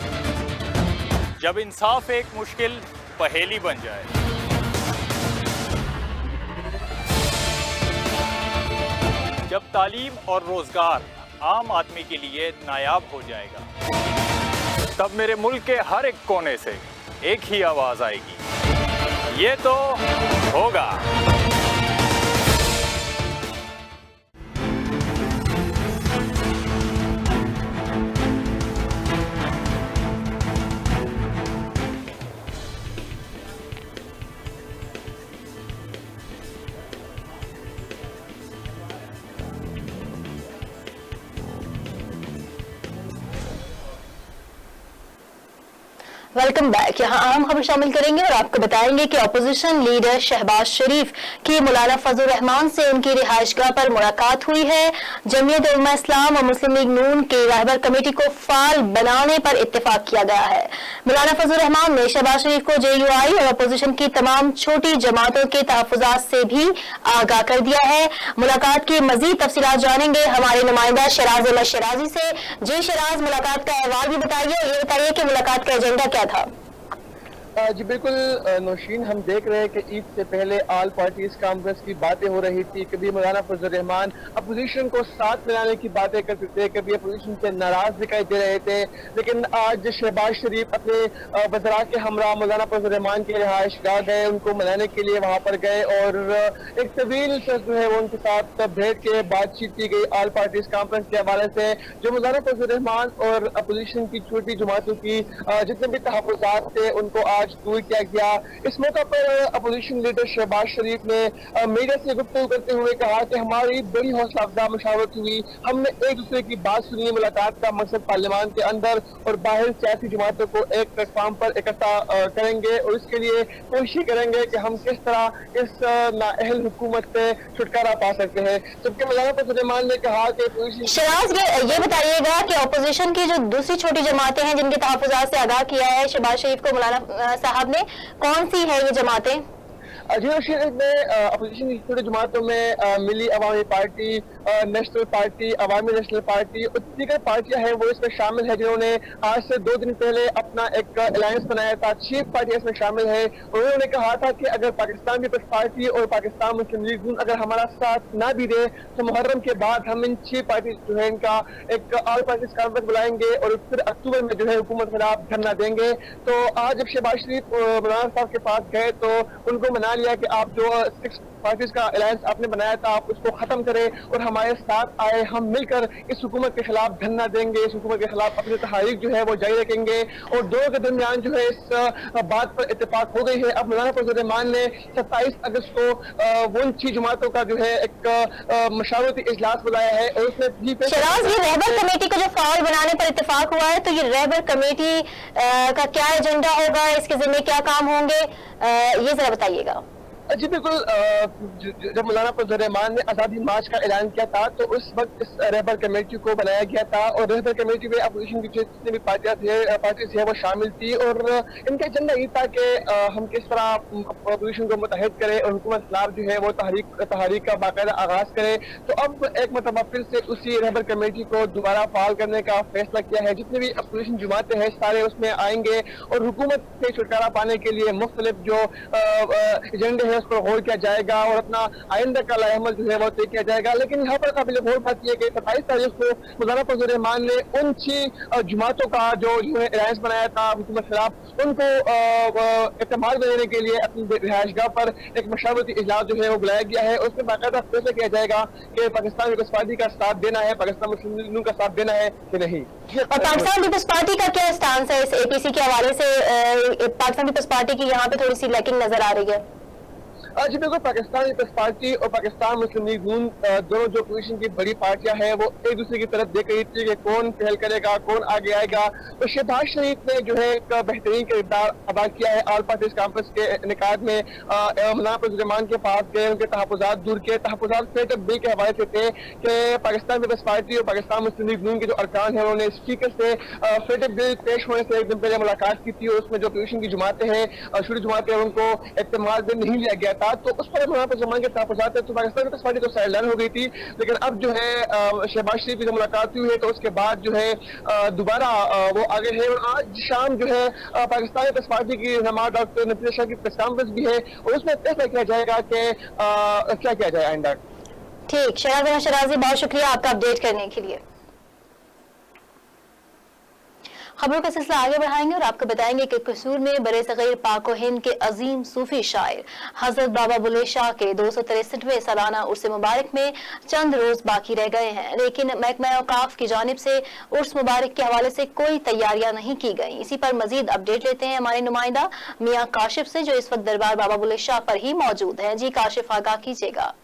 जब इंसाफ एक मुश्किल पहेली बन जाए, जब तालीम और रोजगार आम आदमी के लिए नायाब हो जाएगा, तब मेरे मुल्क के हर एक कोने से एक ही आवाज आएगी, ये तो होगा। Welcome back. यहाँ अहम खबर शामिल करेंगे और आपको बताएंगे कि अपोजिशन लीडर शहबाज शरीफ की मौलाना फजल रहमान से उनकी रिहाइशगाह पर मुलाकात हुई है। जमीयत उलमा इस्लाम और मुस्लिम लीग नून की रहबर कमेटी को फाल बनाने पर इत्तेफाक किया गया है। मौलाना फजल रहमान ने शहबाज शरीफ को JUI और अपोजिशन की तमाम छोटी जमातों के तहफुजात से भी आगाह कर दिया है। मुलाकात की मजीद तफसीलात जानेंगे हमारे नुमाइंदा शराज अहमद शराजी से। जी शराज, मुलाकात का अहवाल भी बताइए और ये बताइए कि मुलाकात का एजेंडा क्या था। जी बिल्कुल नौशीन, हम देख रहे हैं कि ईद से पहले ऑल पार्टीज कॉन्फ्रेंस की बातें हो रही थी। कभी मौलाना फजल रहमान अपोजिशन को साथ मिलाने की बातें करते थे, कभी अपोजिशन से नाराज दिखाई दे रहे थे, लेकिन आज शहबाज शरीफ अपने वज़रा के हमरा मौलाना फजल रहमान के रिहाइशगाह गए, उनको मनाने के लिए वहाँ पर गए और एक तवील जो है वो उनके साथ बैठ के बातचीत की गई ऑल पार्टीज कॉन्फ्रेंस के हवाले से, जो मौलाना फजल रहमान और अपोजिशन की छोटी जमातों की जितने भी तहफुजात थे उनको आज दूर किया गया। इस मौका पर अपोजिशन लीडर शहबाज शरीफ ने मीडिया से गुफ्तगू करते हुए कहा कि हमारी बड़ी हौसला अफजा मशावरत हुई, हमने एक दूसरे की बात सुनी। मुलाकात का मकसद पार्लियामान के अंदर और बाहर सियासी जमातों को एक प्लेटफॉर्म पर इकट्ठा करेंगे और इसके लिए कोशिश करेंगे कि हम किस तरह इस नाअहल हुकूमत से छुटकारा पा सकते हैं। जबकि मौलाना फजल रहमान ने कहा कि शहबाज ये बताइएगा कि अपोजिशन की जो दूसरी छोटी जमातें हैं जिनके तहफुजात से आगाह किया है शहबाज शरीफ को मौलाना साहब ने, कौन सी है ये जमातें? अजमेर शरीफ में अपोजिशन की छोटी जमातों में मिली अवामी पार्टी, नेशनल पार्टी, अवामी नेशनल पार्टी और दीगर पार्टियां हैं वो इसमें शामिल है, जिन्होंने आज से 2 दिन पहले अपना एक अलायंस बनाया था। चीफ पार्टी इसमें शामिल है। उन्होंने कहा था कि अगर पाकिस्तान पीपल्स पार्टी और पाकिस्तान मुस्लिम लीग नून अगर हमारा साथ ना भी दे तो मुहर्रम के बाद हम इन चीफ पार्टी जो है इनका एक ऑल पार्टीज कॉन्फ्रेंस बुलाएंगे और फिर अक्टूबर में जो है हुकूमत के खिलाफ धरना देंगे। तो आज जब शहबाज शरीफ मौलाना साहब के पास गए तो उनको मना लिया कि आप जो 6 पार्टीज का अलायंस आपने बनाया था आप उसको खत्म करें और हमारे साथ आए, हम मिलकर इस हुकूमत के खिलाफ धरना देंगे, इस हुकूमत के खिलाफ अपनी तहरीक जो है वो जारी रखेंगे। और दोनों के दरमियान जो है इस बात पर इत्तेफाक हो गई है। अब मौलाना फजल रहमान ने 27 अगस्त को वो 6 जमातों का जो है एक मशावरती इजलास बुलाया है और उसमें शहराज, ये रहबर कमेटी को जो फाउल बनाने पर इत्तेफाक हुआ है, तो ये रहबर कमेटी का क्या एजेंडा होगा, इसके जिम्मे क्या काम होंगे, ये जरा बताइएगा। जी बिल्कुल, जब मौलाना फजल रहमान ने आज़ादी मार्च का ऐलान किया था तो उस वक्त इस रहबर कमेटी को बनाया गया था और रहबर कमेटी में अपोजिशन की जितनी भी पार्टीज है वो शामिल थी और इनका एजेंडा ये था कि हम किस तरह अपोजिशन को मुतहद करें और हुकूमत के खिलाफ जो है वो तहरीक का बाकायदा आगाज करें। तो अब एक मरतबा फिर से उसी रहबर कमेटी को दोबारा फाल करने का फैसला किया है। जितने भी अपोजिशन जमातें हैं सारे उसमें आएंगे और हुकूमत से छुटकारा पाने के लिए मुख्तलिफ जो एजेंडे हैं उस पर गौर किया जाएगा और अपना आइंदा का लाएअमल जो है वो तय किया जाएगा। लेकिन यहाँ पर काबिल गौर बात यह कि 27 तारीख को मौलाना फजल रहमान ने उन 6 जमातों का जो अलायंस बनाया था हुकूमत के खिलाफ उनको इत्तेमाद देने के लिए अपनी रिहायशगाह पर एक मशावरती इजलास जो है वो बुलाया गया है। उसमें बाकायदा फैसला किया जाएगा कि पाकिस्तान पीपल्स पार्टी का साथ देना है, पाकिस्तान मुस्लिम लीग नून का साथ देना है कि नहीं। और पाकिस्तान पीपल्स पार्टी का क्या स्टांस है इस एपीसी के हवाले से? पाकिस्तान पीपल्स पार्टी की यहाँ पे थोड़ी सी लैकिंग नजर आ रही है। जी बिल्कुल, पाकिस्तान पीपल्स पार्टी और पाकिस्तान मुस्लिम लीग नून दोनों जो अपोजिशन की बड़ी पार्टियां हैं वो एक दूसरे की तरफ देख रही थी कि कौन पहल करेगा, कौन आगे आएगा। तो शहबाज शरीफ ने जो है एक बेहतरीन किरदार अदा किया है। ऑल पार्टीज कॉन्फ्रेंस के इनेकाद में मौलाना फजल रहमान के पास गए, उनके तहफ़्फ़ुज़ात दूर किए। तहफ़्फ़ुज़ात फिर जब बिल के हवाले से थे कि पाकिस्तान पीपल्स पार्टी और पाकिस्तान मुस्लिम लीग नून के जो अरकान हैं उन्होंने स्पीकर से फिर बिल पेश होने से एक दिन पहले मुलाकात की थी और उसमें जो अपोजिशन की जमातें हैं, छोटी जमातें हैं, उनको इत्तेमाद में नहीं लिया गया था। तो उस पर मौलाना फजल रहमान के तहफ़्फ़ुज़ात है तो पाकिस्तान पीपल्स पार्टी तो साइडलाइन हो गई थी। लेकिन अब जो है शहबाज शरीफ की जो मुलाकात हुई है तो उसके बाद जो है दोबारा वो आगे है और आज शाम जो है पाकिस्तान पीपल्स पार्टी की रहनुमा डॉक्टर नफीसा शाह की प्रेस कॉन्फ्रेंस भी है और उसमें फैसला किया जाएगा कि क्या किया जाए आइंदा। ठीक, शराजी बहुत शुक्रिया आपका अपडेट करने के लिए। खबरों का सिलसिला आगे बढ़ाएंगे और आपको बताएंगे कि कसूर में बरे सगीर पाक व हिंद के अजीम सूफी शायर हजरत बाबा बुल्ले शाह के 263वें सालाना उर्स मुबारक में चंद रोज बाकी रह गए हैं, लेकिन महकमा औकाफ की जानिब से उर्स मुबारक के हवाले से कोई तैयारियां नहीं की गई। इसी पर मजीद अपडेट लेते हैं हमारे नुमाइंदा मियां काशिफ से, जो इस वक्त दरबार बाबा बुल्ले शाह पर ही मौजूद है। जी काशिफ, आगाह कीजिएगा।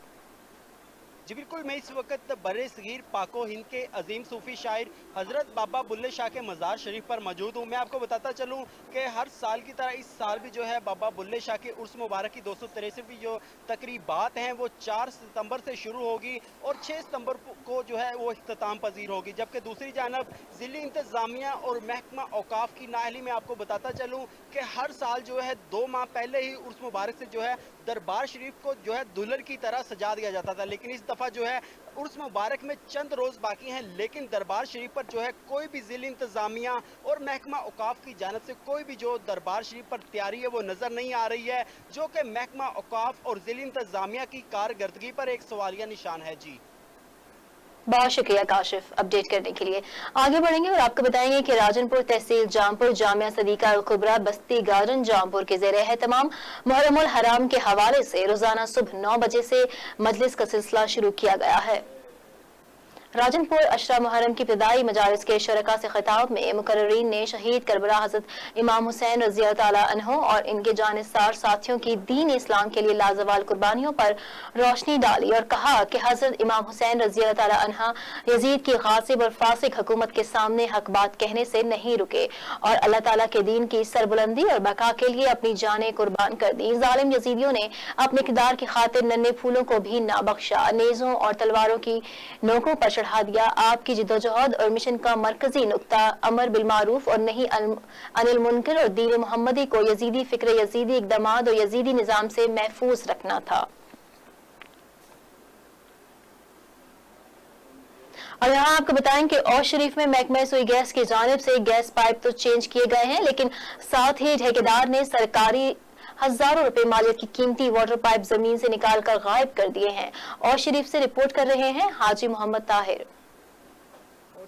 जी बिल्कुल, मैं इस वक्त बरे सगीर पाको हिंद के अजीम सूफी शायर हज़रत बाबा बुल्ले शाह के मज़ार शरीफ पर मौजूद हूँ। मैं आपको बताता चलूँ कि हर साल की तरह इस साल भी जो है बाबा बुल्ले शाह के उर्स मुबारक की 263वीं जो तकरीबात हैं वो 4 सितंबर से शुरू होगी और 6 सितंबर को जो है वो इख्तिताम पजीर होगी। जबकि दूसरी जानब ज़िली इंतज़ामिया और महकमा औकाफ की नाअहली में आपको बताता चलूँ कि हर साल जो है 2 माह पहले ही उर्स मुबारक से जो है दरबार शरीफ को जो है दुल्हन की तरह सजा दिया जाता था। लेकिन इस दफ़ा जो है उर्स मुबारक में चंद रोज़ बाकी हैं, लेकिन दरबार शरीफ पर जो है कोई भी ज़िली इंतज़ामिया और महकमा औकाफ की जानिब से कोई भी जो दरबार शरीफ पर तैयारी है वो नज़र नहीं आ रही है, जो कि महकमा औकाफ और ज़िली इंतज़ामिया की कारकर्दगी पर एक सवालिया निशान है। जी बहुत शुक्रिया काशिफ अपडेट करने के लिए। आगे बढ़ेंगे और आपको बताएंगे कि राजनपुर तहसील जामपुर जामिया सदीका अल कुबरा बस्ती गार्डन जामपुर के ज़ेरे एहतमाम मुहर्रमुल हराम के हवाले से रोजाना सुबह 9 बजे से मजलिस का सिलसिला शुरू किया गया है। राजनपुर अशरा मुहर्रम की इब्तिदाई मजालिस के शरका से खिताब में मुकर्रीन ने शहीद करबला हजरत इमाम हुसैन रज़ी अल्लाह तआला अन्हु और इनके जानिसार साथियों की दीन इस्लाम के लिए लाजवाल कुर्बानियों पर रोशनी डाली और कहा कि हजरत इमाम हुसैन रज़ी अल्लाह तआला अन्हा यजीद की गासिब और फासिक हुकूमत के सामने हक बात कहने से नहीं रुके और अल्लाह ताला के दीन की सरबुलंदी और बका के लिए अपनी जानें कुर्बान कर दी। जालिम यजीदियों ने अपने इक़्तिदार की खातिर नन्हे फूलों को भी ना बख्शा, नेज़ों और तलवारों की नोकों पर चढ़ा दिया। आपकी जिद्दोजहद और मिशन का मरकजी नुक्ता अमर बिलमारूफ और नहीं अनिल मुनकर और दीन मोहम्मदी को यजीदी फिक्र, यजीदी इक़दामात और यजीदी निज़ाम से महफूज रखना था। और यहाँ आपको बताएं कि औश शरीफ में महकमा सुई गैस की जानिब से गैस पाइप तो चेंज किए गए हैं, लेकिन साथ ही ठेकेदार ने सरकारी हजारों रुपए मालियत की कीमती वाटर पाइप जमीन से निकालकर गायब कर दिए हैं। औश शरीफ से रिपोर्ट कर रहे हैं हाजी मोहम्मद ताहिर।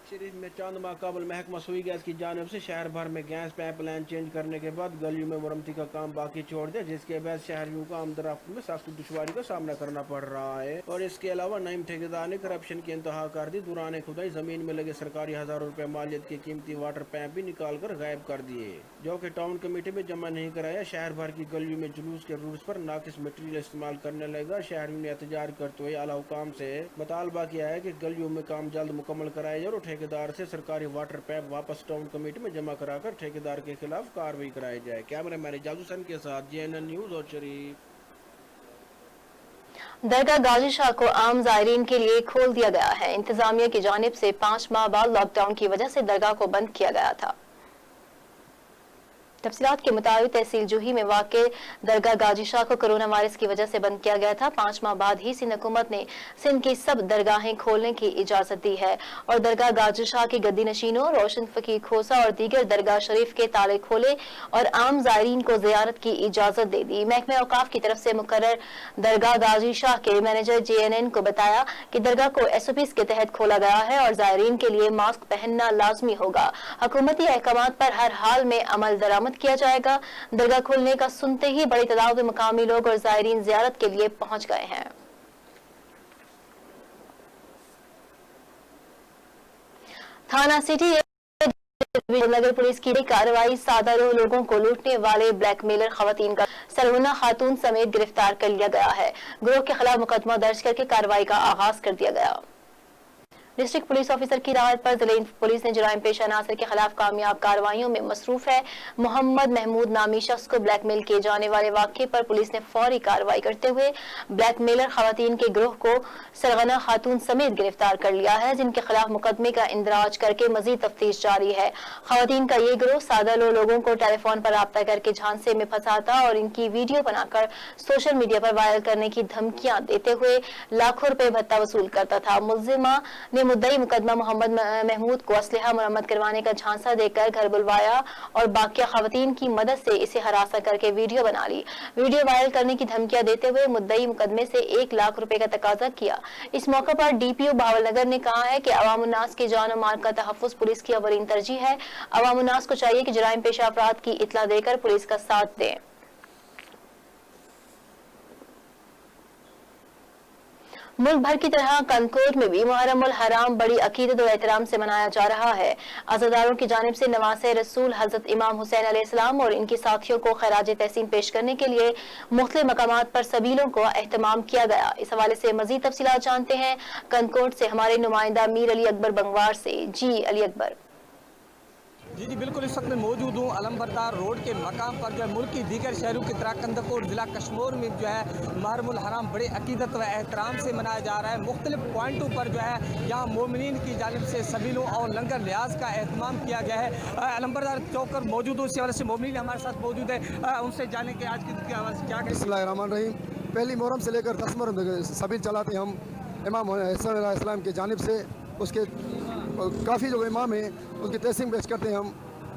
शरीफ में चंद माह कबल महकमा सुई गैस की जानिब से शहर भर में गैस पाइप लाइन चेंज करने के बाद गलियों में मुरम्मती का काम बाकी छोड़ दिया, जिसके बाद शहरियों को आमदरफ्त में सख्त दुश्वारी का सामना करना पड़ रहा है। और इसके अलावा नईम ठेकेदार ने करप्शन की इंतहा कर दी। दौरान खुदाई जमीन में लगे सरकारी हजारों रुपए मालियत के कीमती वाटर पाइप भी निकाल कर गायब कर दिए, जो कि टाउन कमेटी में जमा नहीं कराया। शहर भर की गलियों में जुलूस के रूट्स पर नाकिस मटीरियल इस्तेमाल करने लगा। शहरियों ने एहतजाज करते हुए आला हुकाम से मुतालबा किया है कि गलियों में काम जल्द मुकम्मल कराया जाए और ठेकेदार से सरकारी वाटर पाइप वापस टाउन कमेटी में जमा कराकर ठेकेदार के खिलाफ कार्रवाई कराई जाए। कैमरा मैन जादू सन के साथ JNN न्यूज और शरीफ। दरगाह गाजी शाह को आम ज़ायरीन के लिए खोल दिया गया है। इंतजामिया की जानिब से 5 माह बाद लॉकडाउन की वजह से दरगाह को बंद किया गया था। तफसीलात के मुताबिक तहसील जूही में वाक़ दरगाह गाजी शाह को कोरोना वायरस की वजह से बंद किया गया था। 5 माह बाद ही सिंध हुकूमत ने सिंध की सब दरगाहें खोलने की इजाजत दी है और दरगाह गाजी शाह के गद्दी नशीनों, रोशन फकीर खोसा और दीगर दरगाह शरीफ के ताले खोले और आम ज़ायरीन को ज़ियारत की इजाजत दे दी। महकमा औकाफ की तरफ से मुकर्रर दरगाह गाजी शाह के मैनेजर JNN को बताया कि दरगाह को SOPs के तहत खोला गया है और ज़ायरीन के लिए मास्क पहनना लाजमी होगा। हुकूमती अहकामात पर हर हाल में अमल दरामद किया जाएगा। दरगाह खुलने का सुनते ही बड़ी तादाद में मकामी लोग और ज़ायरीन ज़ियारत के लिए पहुंच गए हैं। थाना सिटी नगर पुलिस की कार्रवाई सादा लोगों को लूटने वाले ब्लैकमेलर खवातीन का सरवना खातून समेत गिरफ्तार कर लिया गया है। गिरोह के खिलाफ मुकदमा दर्ज करके कार्रवाई का आगाज कर दिया गया। डिस्ट्रिक्ट पुलिस ऑफिसर की राहत पर जिले पुलिस ने जराइम पेशा अनासर के खिलाफ कामयाब कार्रवाइयों में मसरूफ है। मोहम्मद महमूद नामी शख्स को ब्लैकमेल किए जाने वाले वाक़े पर पुलिस ने फौरी कार्रवाई करते हुए ब्लैकमेलर खवातीन के गिरोह को सरगना खातून समेत गिरफ्तार कर लिया है, जिनके खिलाफ मुकदमे का इंदराज करके मजीद तफ्तीश जारी है। खवातीन का ये गिरोह सादा लोगों को टेलीफोन पर राब्ता करके झांसे में फंसाता और इनकी वीडियो बनाकर सोशल मीडिया पर वायरल करने की धमकियां देते हुए लाखों रुपए भत्ता वसूल करता था। मुल्जिमा ने मुद्दई मुकदमा मोहम्मद महमूद को असलहा मुरम्मत करवाने का झांसा देकर घर बुलवाया और बाकिया खवातीन की मदद से इसे हरासा करके वीडियो बना ली। वीडियो वायरल करने की धमकियां देते हुए मुद्दई मुकदमे से 1 लाख रुपए का तकाजा किया। इस मौके पर DPO बहावलनगर ने कहा है कि अवाम उन्नास की जान और माल का तहफ़्फ़ुज़ पुलिस की अवलीन तरजीह है। अवाम उन्नास को चाहिए कि जराइम पेशा अफराद की इत्तला देकर पुलिस का साथ दें। मुल्क भर की तरह कनकोट में भी मुहर्रम उल हराम बड़ी अकीदत और एहतराम से मनाया जा रहा है। अज़ादारों की जानिब से नवासे रसूल हजरत इमाम हुसैन अलैहिस्सलाम और इनके साथियों को खराज तहसीन पेश करने के लिए मुख्तलिफ मकामात पर सबीलों को एहतमाम किया गया। इस हवाले से मजीद तफसीलात जानते हैं कनकोट से हमारे नुमाइंदा मीर अली अकबर बंगवार से। जी अली अकबर। जी बिल्कुल, इस वक्त मैं मौजूद हूँ अलमबरदार रोड के मकाम पर जो है मुल्क की दीगर शहरों की तरह कंदकोट ज़िला कश्मीर में जो है मुहर्रम उल हराम बड़े अकीदत व एहतराम से मनाया जा रहा है। मुख्तलिफ पॉइंटों पर जो है यहाँ मोमिनीन की जानिब से सबीलों और लंगर लिहाज का एहतमाम किया गया है। अलमबरदार चौक पर मौजूद हूँ, इसी वजह से मोमिनीन हमारे साथ मौजूद है, उनसे जाने के आज की क्या बिस्मिल्लाहिर्रहमानिर्रहीम। पहली मुहर्रम से लेकर 10 मुहर्रम सबील चलाते हम इमाम हुसैन अलैहिस्सलाम की जानिब से, उसके काफ़ी जो इमाम हैं उनकी तहसीन पेश करते हैं हम।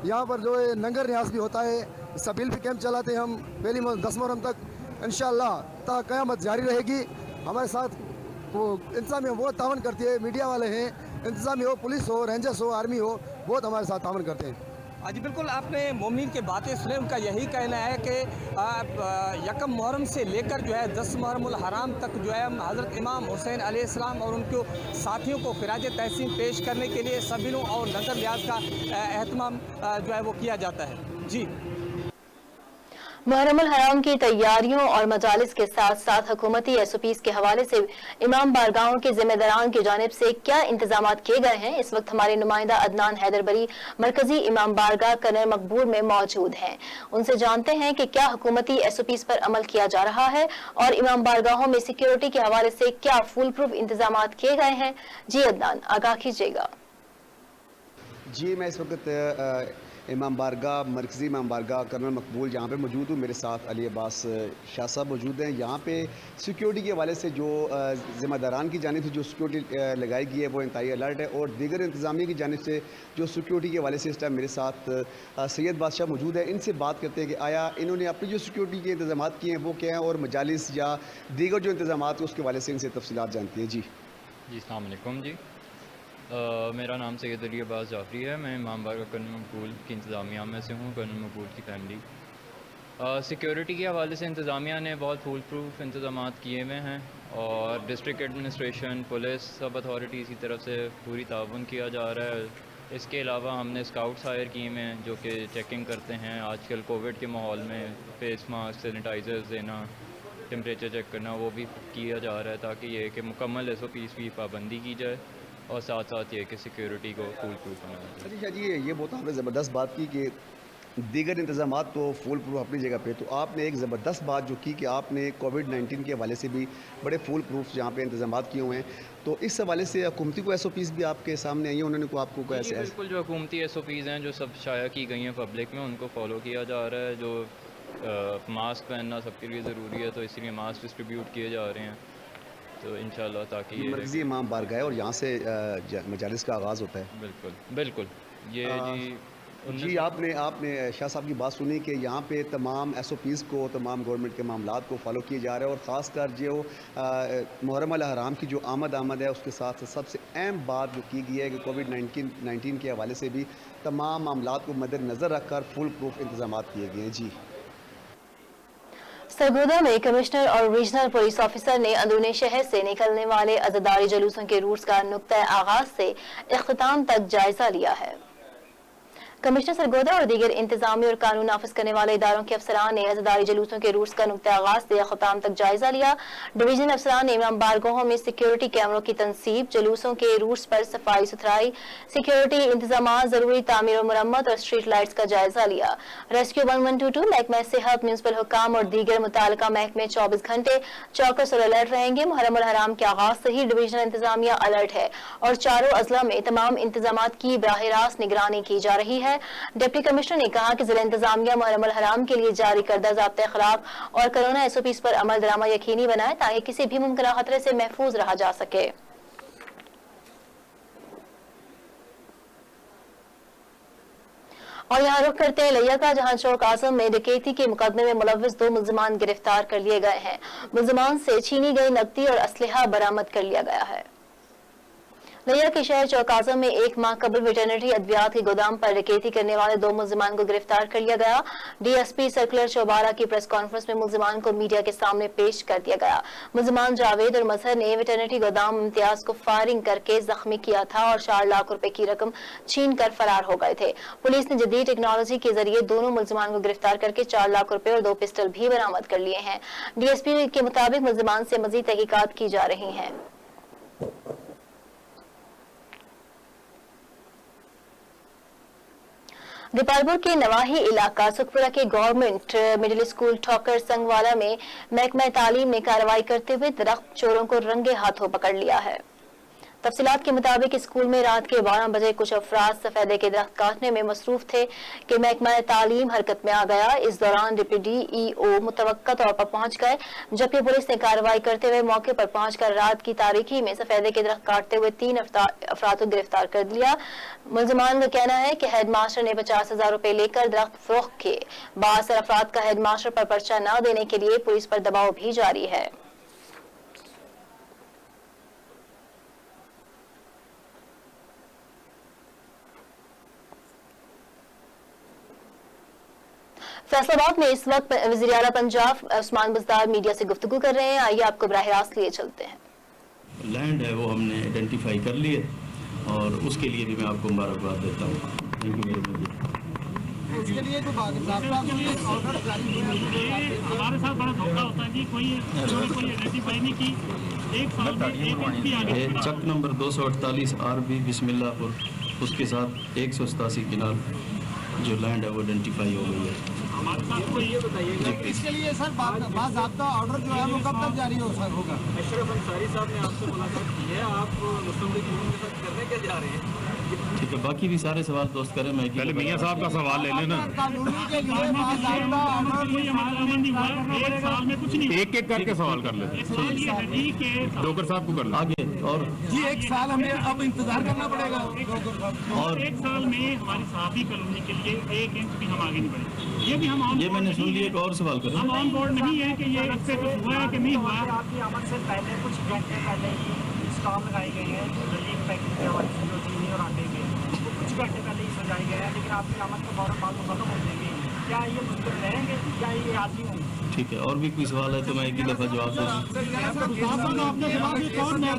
यहाँ पर जो है लंगर न्याज भी होता है, सबील भी कैंप चलाते हैं हम पहली 10 मुहर्रम तक। इंशाअल्लाह ता क़यामत जारी रहेगी। हमारे साथ वो इंतज़ामिया बहुत तावन करती है, मीडिया वाले हैं, इंतज़ामिया हो, पुलिस हो, रेंजर्स हो, आर्मी हो, बहुत हमारे साथ तावन करते हैं। जी बिल्कुल, आपने मोमिनीन की बातें सुने, उनका यही कहना है कि यकम मुहर्रम से लेकर जो है 10 मुहर्रम उल हराम तक जो है हज़रत इमाम हुसैन अलैहिस्सलाम और उनके साथियों को खिराज तहसीन पेश करने के लिए सबीलों और लंगर लिहाज का एहतमाम जो है वो किया जाता है। जी मुहर्रम हराम की तैयारियों और मजालिस के साथ साथ हुकूमती SOPs के हवाले से इमाम बारगाहों के जिम्मेदारान की जानिब से क्या इंतजाम किए गए हैं, इस वक्त हमारे नुमाइंदा अदनान हैदरबरी मरकजी इमाम बारगाह कर्नल मकबूल में मौजूद हैं। उनसे जानते हैं कि क्या हुकूमती SOPs पर अमल किया जा रहा है और इमाम बारगाहों में सिक्योरिटी के हवाले से क्या फुल प्रूफ इंतजाम किए गए हैं। जी अदनान, आगाह कीजिएगा। जी, मैं इस वक्त इमाम बारगाह मरकज़ी इमाम बारगाह कर्नल मकबूल जहाँ पे मौजूद हूँ। मेरे साथ अली अब्बास शाह साहब मौजूद हैं। यहाँ पे सिक्योरिटी के हवाले से जो ज़िम्मेदारान की जानिब से जो सिक्योरिटी लगाई गई है वो इंतहाई अलर्ट है, और दीगर इंतज़ामिया की जानिब से जो सिक्योरिटी के हवाले से इस टाइम मेरे साथ सैयद बादशाह मौजूद है। इनसे बात करते हैं कि आया इन्होंने अपनी जो सिक्योरिटी के इंतजाम किए हैं वो क्या हैं, और मजालिस या दीगर जो इंतजाम हैं उसके हवाले से इनसे तफसीलात जानते हैं। जी अस्सलाम वालेकुम जी, मेरा नाम सैयद अली अब्बास जाफरी है। मैं इमाम बारगाह कर्नल मकबूल की इंतज़ामिया में से हूँ, कर्नल मकबूल की फैमिली। सिक्योरिटी के हवाले से इंतज़ामिया ने बहुत फुल प्रूफ इंतज़ाम किए हुए हैं, और डिस्ट्रिक्ट एडमिनिस्ट्रेशन, पुलिस, सब अथॉरिटीज़ की तरफ से पूरी ताउन किया जा रहा है। इसके अलावा हमने स्काउट्स हायर किए हुए हैं जो कि चेकिंग करते हैं। आजकल कोविड के माहौल में फेस मास्क, सैनिटाइज़र्स देना, टेम्परेचर चेक करना, वो भी किया जा रहा है ताकि ये कि मुकम्मल SOPs की पाबंदी की जाए, और साथ साथ ये कि सिक्योरिटी को फुल प्रूफ बनाया जाए। अच्छा जी, ये बहुत आपने ज़बरदस्त बात की कि दीगर इंतजाम तो फुल प्रूफ अपनी जगह पे, तो आपने एक ज़बरदस्त बात जो की कि आपने कोविड-19 के हवाले से भी बड़े फुल प्रूफ यहाँ पे इंतजाम किए हुए हैं। तो इस हवाले से हुकूमती को SOPs भी आपके सामने आई हैं, उन्होंने को आपको कैसे? बिल्कुल, जो हुकूमती SOPs हैं जो सब शाया की गई हैं पब्लिक में, उनको फॉलो किया जा रहा है। जो मास्क पहनना सबके लिए ज़रूरी है, तो इसलिए मास्क डिस्ट्रीब्यूट किए जा रहे हैं, तो इंशाल्लाह ताकि मरकज़ी इमाम बारगाह है और यहाँ से मजालिस का आगाज़ होता है। बिल्कुल बिल्कुल। ये जी आपने शाह साहब की बात सुनी कि यहाँ पे तमाम SOPs को, तमाम गवर्नमेंट के मामलात को फॉलो किया जा रहा है, और ख़ासकर जो मुहर्रम अल हराम की जो आमद है उसके साथ सबसे अहम बात जो की गई है कि कोविड-19 के हवाले से भी तमाम मामलात को मद्देनज़र रख कर फुल प्रूफ इंतजाम किए गए हैं। जी, सरगोदा में कमिश्नर और रीजनल पुलिस ऑफिसर ने अंदरूनी शहर से निकलने वाले अज़ादारी जुलूसों के रूट्स का नुक्ता आगाज से इख्तिताम तक जायजा लिया है। कमिश्नर सरगोदा और दीगर इंतजामी और कानून नाफिज करने वाले इदारों के अफसरान ने अज़ादारी जुलूसों के रूट्स का नुक्ता आगाज से इख्तिताम तक जायजा लिया। डिवीजन अफसरान ने इमाम बारगाहों में सिक्योरिटी कैमरों की तनसीब, जुलूसों के रूट्स पर सफाई सुथराई, सिक्योरिटी इंतजाम, जरूरी तामीर और मुरम्मत और स्ट्रीट लाइट्स का जायजा लिया। रेस्क्यू 1122, महकमा सेहत, म्यूनसिपल हुकाम और दीगर मुताल्लिका महकमे 24 घंटे चौकस और अलर्ट रहेंगे। मुहर्रम अल हराम के आगाज से ही डिवीजनल इंतजामिया अलर्ट है और चारों अजला में तमाम इंतजाम की बराह रास्त निगरानी की जा रही है। डिप्टी कमिश्नर ने कहा कि जिला इंतजामिया मुहर्रम अल हराम के लिए जारी करदा ज़ाब्ते अखलाक और कोरोना SOPs पर अमल दरामद यकीनी बनाए ताकि किसी भी मुमकिन खतरे से महफूज रहा जा सके। और यहाँ रुख करते हैं लिया का, जहां चौक आजम में डकैती के मुकदमे में मुलव्विस 2 मुल्जिमान गिरफ्तार कर लिए गए हैं। मुल्जिमान से छीनी गई नकदी और असलहा बरामद कर लिया गया है। लिया के शहर चौक आजम में एक माह कबल वेटरनरी अद्वियात के गोदाम पर डकैती करने वाले 2 मुल्जिमान को गिरफ्तार कर लिया गया। DSP सर्कुलर चौबारा की प्रेस कॉन्फ्रेंस में मुल्जिमान को मीडिया के सामने पेश कर दिया गया। मुल्जिमान जावेद और मजहर ने वेटरनरी गोदाम इम्तियाज को फायरिंग करके जख्मी किया था और 4 लाख रुपए की रकम छीन कर फरार हो गए थे। पुलिस ने जदीद टेक्नोलॉजी के जरिए दोनों मुल्जिमान को गिरफ्तार करके 4 लाख रुपए और 2 पिस्टल भी बरामद कर लिए हैं। DSP के मुताबिक मुल्जिमान से मजीद तहकीकात की जा रही है। दीपालपुर के नवाही इलाका सुखपुरा के गवर्नमेंट मिडिल स्कूल ठोकर संगवाला में महकमा तालीम ने कार्रवाई करते हुए दरख्त चोरों को रंगे हाथों पकड़ लिया है। तफसीलात के मुताबिक स्कूल में रात के 12 बजे कुछ अफराद सफेदे के दरख्त काटने में मसरूफ थे कि महकमा तालीम हरकत में आ गया। इस दौरान डिप्टी DEO मुतवक्का तौर पर पहुंच गए, जबकि पुलिस ने कार्रवाई करते हुए मौके पर पहुंचकर रात की तारीखी में सफेदे के दरख्त काटते हुए 3 अफराद को गिरफ्तार कर लिया। मुल्जिमान का कहना है कि हेडमास्टर ने 50,000 रुपए लेकर दरख्त फरोख्त किए। बासर अफराद का हेडमास्टर पर पर्चा न देने के लिए पुलिस पर दबाव भी जारी है। फैसलाबाद में इस वक्त वज़ीर आला पंजाब उस्मान बुज़दार मीडिया से गुफ्तगू कर रहे हैं। आइए आपको बराह रास्त लिए चलते हैं। लैंड है वो हमने आइडेंटिफाई कर ली है और उसके लिए भी मैं आपको मुबारकबाद देता हूँ। Thank you very much. اس کے لیے جو آرڈر جاری ہمارے ساتھ بڑا دھوکہ ہوتا ہے جی، کوئی آئیڈینٹیفائی نہیں کی، ایک سال میں ایک انچ بھی آگے چک نمبر 248 RB بسم اللہ پور، اس کے ساتھ 187 کنال جو لینڈ ہے وہ آئیڈینٹیفائی ہو گئی ہے۔ ہمارے ساتھ کو یہ بتائیے اس کے لیے سر باضابطہ آرڈر جو ہے وہ کب تک جاری ہوگا؟ اشرف انصاری صاحب نے آپ سے ملاقات کی ہے، آپ مسلم لیگ کے ساتھ کرنے کیا جا رہے ہیں؟ ٹھیک ہے، باقی بھی سارے سوال دوست کریں، میں پہلے میاں صاحب کا سوال لے لینا، ایک ایک کر کے سوال کر لیتے، ڈوگر صاحب کو کرنا آگے۔ اور جی ایک سال ہمیں اب انتظار کرنا پڑے گا، اور ایک سال میں ہماری صحافی کالونی کے لیے ایک انچ بھی ہم آگے نہیں بڑھے، یہ بھی ہم یہ میں نے سن لیا، ایک اور سوال کریں۔ ہم آن بورڈ نہیں ہے کہ یہ اس سے کچھ ہوا ہے کہ نہیں ہوا ہے۔ آپ کی آمد سے پہلے کچھ گھنٹے پہلے ہی اسٹام لگائی گئی ہے ریلیف پیکج کے حوالے سے، جو چینی اور آٹے کے وہ کچھ گھنٹے پہلے ہی سجائی گئے ہیں، لیکن آپ کی آمد کے فوراً بعد وہ ختم ہو جائیں گے، کیا یہ مستقل رہیں گے یا یہ عارضی ہوں گے؟ ٹھیک ہے، اور بھی کوئی سوال ہے تو میں ایک ہی دفعہ جواب دوں۔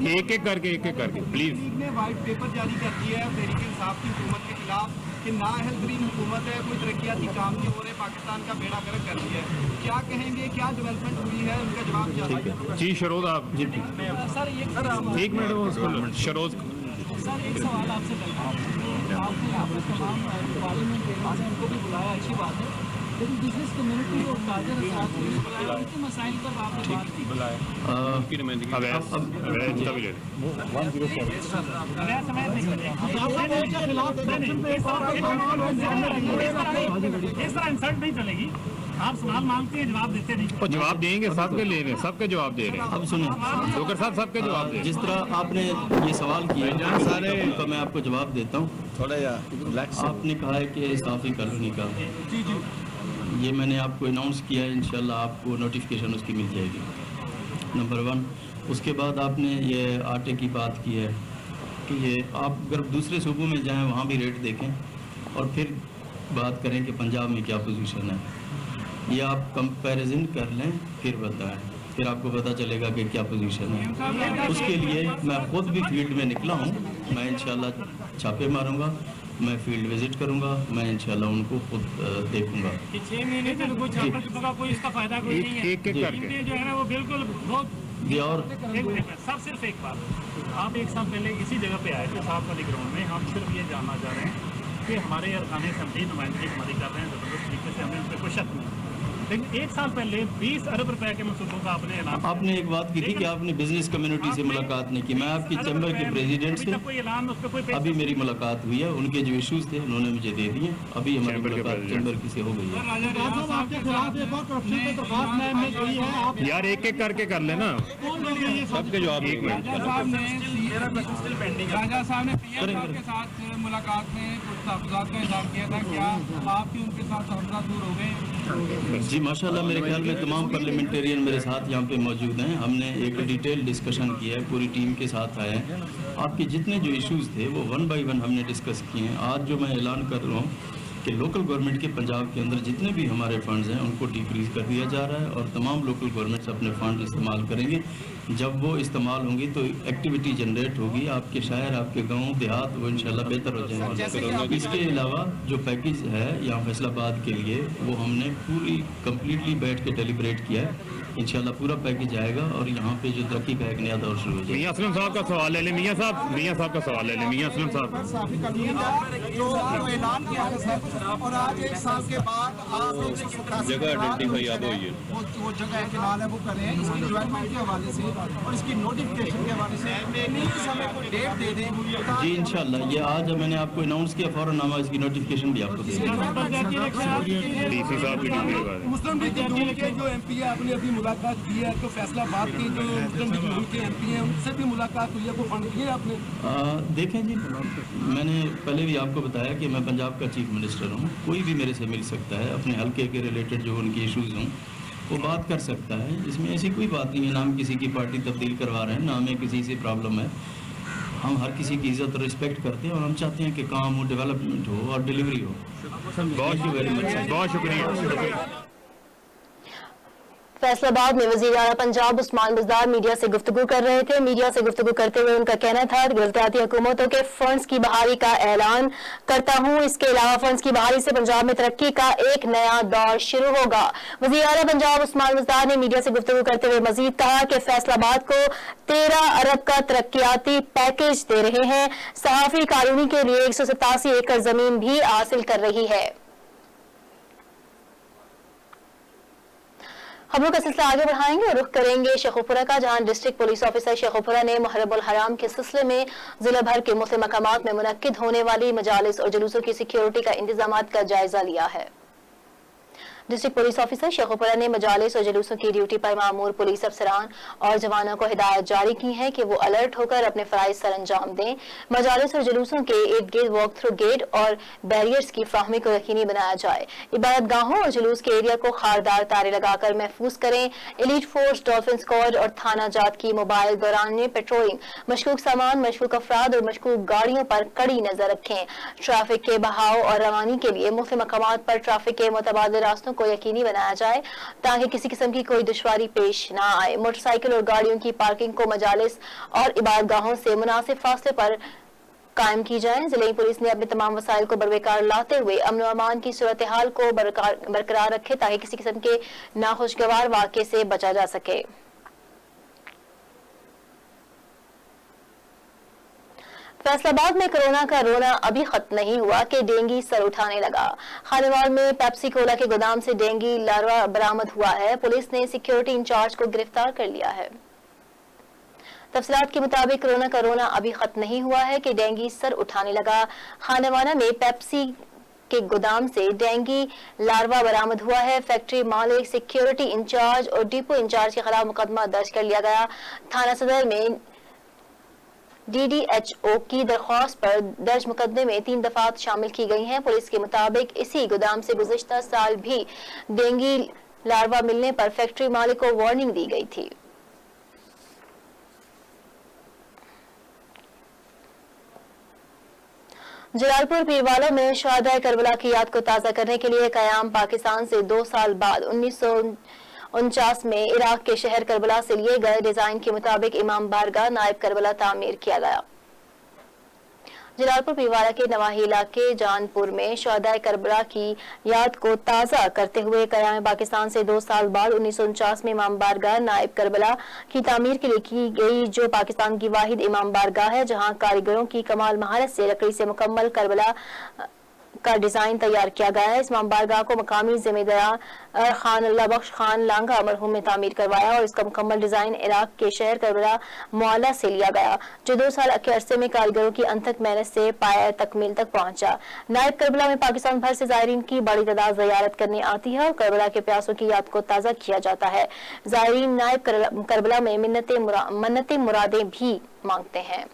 ایک ایک کر کے پلیز۔ نے وائٹ پیپر جاری کر دیا ہے تحریک انصاف کی حکومت کے خلاف کہ نااہل ترین حکومت ہے، کوئی ترقیاتی کام نہیں ہو رہے، پاکستان کا بیڑا گرک کر دیا ہے، کیا کہیں گے، کیا ڈیولپمنٹ ہوئی ہے، ان کا جواب کیا ہے؟ جی شروز آپ، جی سر ایک منٹ شروز۔ سر ایک سوال آپ سے کرنا ہے، آپ نے یہاں پر تمام پارلیمنٹ لیڈرز ہیں ان کو بھی بلایا، اچھی بات ہے، لیکن بزنس کمیونٹی اور تاجر حضرات کو بھی بلایا، ان کے مسائل پر آپ نے بات کی۔ اس طرح انسلٹ نہیں چلے گی، آپ سوال مانگتے ہیں جواب دیتے نہیں، جواب دیں گے، سب کے لے رہے ہیں، سب کے جواب دے رہے ہیں۔ اب سنیں ڈوگر صاحب سب کے جواب دیں۔ جس طرح آپ نے یہ سوال کیا سارے کا میں آپ کو جواب دیتا ہوں۔ تھوڑا آپ نے کہا ہے کہ صحافی کالونی کا، یہ میں نے آپ کو اناؤنس کیا ہے، انشاءاللہ آپ کو نوٹیفیکیشن اس کی مل جائے گی، نمبر 1۔ اس کے بعد آپ نے یہ آٹے کی بات کی ہے کہ یہ آپ اگر دوسرے صوبوں میں جائیں وہاں بھی ریٹ دیکھیں اور پھر بات کریں کہ پنجاب میں کیا پوزیشن ہے، یہ آپ کمپیریزن کر لیں پھر بتائیں، پھر آپ کو پتہ چلے گا کہ کیا پوزیشن ہے۔ اس کے لیے میں خود بھی فیلڈ میں نکلا ہوں، میں انشاءاللہ چھاپے ماروں گا، میں فیلڈ وزٹ کروں گا، میں انشاءاللہ ان کو خود دیکھوں گا۔ 6 مہینے سے کوئی چھاپا چپا کا کوئی اس کا فائدہ کوئی نہیں ہے، ایک ایک کر کے جو ہے نا وہ بالکل بہت اور سب صرف ایک بات، آپ ایک سال پہلے اسی جگہ پہ آئے تھے صاحب والی گراؤنڈ میں، ہم صرف یہ جاننا چاہ رہے ہیں کہ ہمارے ارکان اسمبلی نمائندگی ہماری کر رہے ہیں زبردست طریقے سے، ہمیں ان پہ کوئی شک نہیں، لیکن ایک سال پہلے 20 ارب روپے کے منصوبوں کا آپ نے اعلان، آپ نے ایک بات کی تھی کہ آپ نے بزنس کمیونٹی سے ملاقات نہیں کی، میں آپ کی چیمبر کے پریزیڈنٹ سے ابھی میری ملاقات ہوئی ہے، ان کے جو ایشوز تھے انہوں نے مجھے دے دیے، ابھی ہماری ملاقات چیمبر کی سے ہو گئی ہے۔ یار ایک ایک کر کے کر لینا، سب کے جواب ایک منٹ۔ راجہ صاحب نے پی ایم صاحب کے ساتھ ملاقات میں کچھ تحفظات کا اعلان کیا تھا، کیا آپ کی ان کے ساتھ تحفظات دور ہو گئے؟ جی ماشاءاللہ، میرے خیال میں تمام پارلیمنٹرین میرے ساتھ یہاں پہ موجود ہیں، ہم نے ایک ڈیٹیل ڈسکشن کیا ہے، پوری ٹیم کے ساتھ آئے ہیں، آپ کے جتنے جو ایشوز تھے وہ 1 بائی 1 ہم نے ڈسکس کیے ہیں۔ آج جو میں اعلان کر رہا ہوں کہ لوکل گورنمنٹ کے پنجاب کے اندر جتنے بھی ہمارے فنڈز ہیں ان کو ڈیکریز کر دیا جا رہا ہے، اور تمام لوکل گورنمنٹس اپنے فنڈ استعمال کریں گے، جب وہ استعمال ہوں گی تو ایکٹیویٹی جنریٹ ہوگی، آپ کے شہر، آپ کے گاؤں دیہات وہ انشاءاللہ بہتر ہو جائیں گے۔ اس کے علاوہ جو پیکج ہے یہاں فیصل آباد کے لیے وہ ہم نے پوری کمپلیٹلی بیٹھ کے ڈیلیبریٹ کیا ہے، انشاءاللہ پورا پیکج آئے گا اور یہاں پہ جو ترقی کا ایک نیا دور شروع ہو جائے گا۔ میاں اسلم صاحب کا سوال لے لیں، میاں صاحب کا سوال لے لیں، میاں اسلم صاحب۔ جو اعلان کیا ہے سر، اور آج ایک سال کے بعد آپ جگہ آئیڈینٹیفائی یاد ہوئی ہے، وہ جگہ کنال ہے وہ کریں، اس کی ڈیولپمنٹ کے حوالے سے اور اس کی نوٹیفکیشن کے حوالے سے پلیز ہمیں کوئی ڈیٹ دے دیں۔ جی انشاءاللہ یہ آج میں نے آپ کو اناؤنس کیا، فوراً نامہ اس کی نوٹیفکیشن بھی آپ کو دے دیں گے۔ ڈی سی صاحب کی مسلم لیگ نون کے جو ایم پی ہے آپ نے ابھی ملاقات کی ہے، تو فیصلہ آباد کے جو مسلم لیگ نون کے ایم پی ہیں ان سے بھی ملاقات ہوئی ہے، وہ فنڈ دیے آپ نے؟ دیکھیں جی، میں نے پہلے بھی آپ کو بتایا کہ میں پنجاب کا چیف منسٹر ہوں، کوئی بھی میرے سے مل سکتا ہے، اپنے حلقے کے ریلیٹڈ جو ان کی ایشوز ہوں وہ بات کر سکتا ہے، اس میں ایسی کوئی بات نہیں ہے، نہ ہم کسی کی پارٹی تبدیل کروا رہے ہیں، نہ ہمیں کسی سے پرابلم ہے، ہم ہر کسی کی عزت اور رسپیکٹ کرتے ہیں اور ہم چاہتے ہیں کہ کام ہو، ڈیولپمنٹ ہو اور ڈیلیوری ہو۔ بہت شکریہ۔ फैसलाबाद में वज़ीर आला पंजाब उस्मान बुज़दार मीडिया से गुफ्तगू कर रहे थे। मीडिया से गुफ्तगू करते हुए उनका कहना था कि गलतियाती हुकूमतों के फंड्स की बहाली का ऐलान करता हूँ। इसके अलावा फंड्स की बहाली से पंजाब में तरक्की का एक नया दौर शुरू होगा। वज़ीर आला पंजाब उस्मान बुज़दार ने मीडिया से गुफ्तगू करते हुए मजीद कहा कि फैसलाबाद को 13 अरब का तरक्याती पैकेज दे रहे हैं। सहाफ़ी कॉलोनी के लिए 187 एकड़ जमीन भी हासिल कर रही है। खबरों का सिलसिला आगे बढ़ाएंगे और रुख करेंगे शेखुपुरा का, जहां डिस्ट्रिक्ट पुलिस ऑफिसर शेखुपुरा ने मुहर्रमुल हराम के सिलसिले में जिला भर के मुख्तलिफ मकामात में मुनक्किद होने वाली मजालिस और जुलूसों की सिक्योरिटी का इंतजामात का जायजा लिया है। डिस्ट्रिक्ट पुलिस ऑफिसर शेखुपुरा ने मजालिस और जुलूसों की ड्यूटी पर मामूर पुलिस अफसरान और जवानों को हिदायत जारी की है कि वो अलर्ट होकर अपने फराइज सर अंजाम दें। मजालिस और जुलूसों के इर्द गिर्द वॉक थ्रू गेट और बैरियर्स की फ्राहमी को यकीनी बनाया जाए। इबादत गाहों और जुलूस के एरिया को खारदार तारे लगाकर महफूज करें। एलीट फोर्स, डॉल्फिन स्क्वाड और थाना जात की मोबाइल दौरान पेट्रोलिंग, मशकूक सामान, मशकूक अफराद और मशकूक गाड़ियों पर कड़ी नजर रखें। ट्रैफिक के बहाव और रवानी के लिए मुख्तलिफ मकामात पर ट्रैफिक के मुतबादिल रास्तों को यकीनी बनाया जाए ताकि किसी किस्म की कोई दुश्वारी पेश ना आए। मोटरसाइकिल और गाड़ियों की पार्किंग को मजालिस और इबादतगाहों से मुनासिब फासले पर कायम की जाए। जिले पुलिस ने अपने तमाम वसाइल को बरवेकार लाते हुए अमन और अमान की सूरत हाल को बरकरार रखे ताकि किसी किस्म के नाखुशगवार वाक़े से बचा जा सके। फैसलाबाद में कोरोना का रोना अभी खत्म नहीं हुआ कि डेंगू सर उठाने लगा। खानेवाल में पेप्सी कोला के गोदाम से डेंगू लार्वा बरामद हुआ है। पुलिस ने सिक्योरिटी इंचार्ज को गिरफ्तार कर लिया है। तफसीलात के मुताबिक कोरोना का रोना अभी खत्म नहीं हुआ है कि डेंगू सर उठाने लगा। खानेवाला में पेप्सी के गोदाम से डेंगू लार्वा बरामद हुआ है। फैक्ट्री मालिक, सिक्योरिटी इंचार्ज और डिपो इंचार्ज के खिलाफ मुकदमा दर्ज कर लिया गया। थाना सदर में DDHO की दरख्वास्त पर दर्ज मुकदमे में 3 दफात शामिल की गई हैं। पुलिस के मुताबिक इसी गोदाम से गुज़िश्ता साल भी डेंगू लार्वा मिलने पर फैक्ट्री मालिक को वार्निंग दी गई थी। जलालपुर पीरवाला में शहादाए करबला की याद को ताज़ा करने के लिए क़याम पाकिस्तान से 2 साल बाद 1949 में इराक के शहर करबला से लिए गए डिजाइन के मुताबिक इमाम बारगाह नायब करबला तामीर किया गया। जलालपुर पीरवाला के नवाही इलाके जानपुर में शहादाए करबला की याद को ताज़ा करते हुए क़याम पाकिस्तान से 2 साल बाद 1949 में इमाम बारगाह नायब करबला की तामीर के लिए की गई, जो पाकिस्तान की वाहिद इमाम बारगाह है जहां कारीगरों की कमाल महारत से लकड़ी से मुकम्मल करबला का डिजाइन तैयार किया गया है। इस इमाम बारगाह को मकामी जिम्मेदार खान अल्लाह बख्श खान लांगा मरहूम ने तामीर करवाया और इसका मुकम्मल डिजाइन इराक के शहर करबला मुआला से लिया गया, जो 2 साल के अरसे में कारीगरों की अनथक मेहनत से पाया तकमील तक पहुंचा। नायब करबला में पाकिस्तान भर से ज़ायरीन की बड़ी तादाद ज़ियारत करने आती है और करबला के प्यासों की याद को ताज़ा किया जाता है। ज़ायरीन नायब करबला में मन्नतें मुरादें भी मांगते हैं।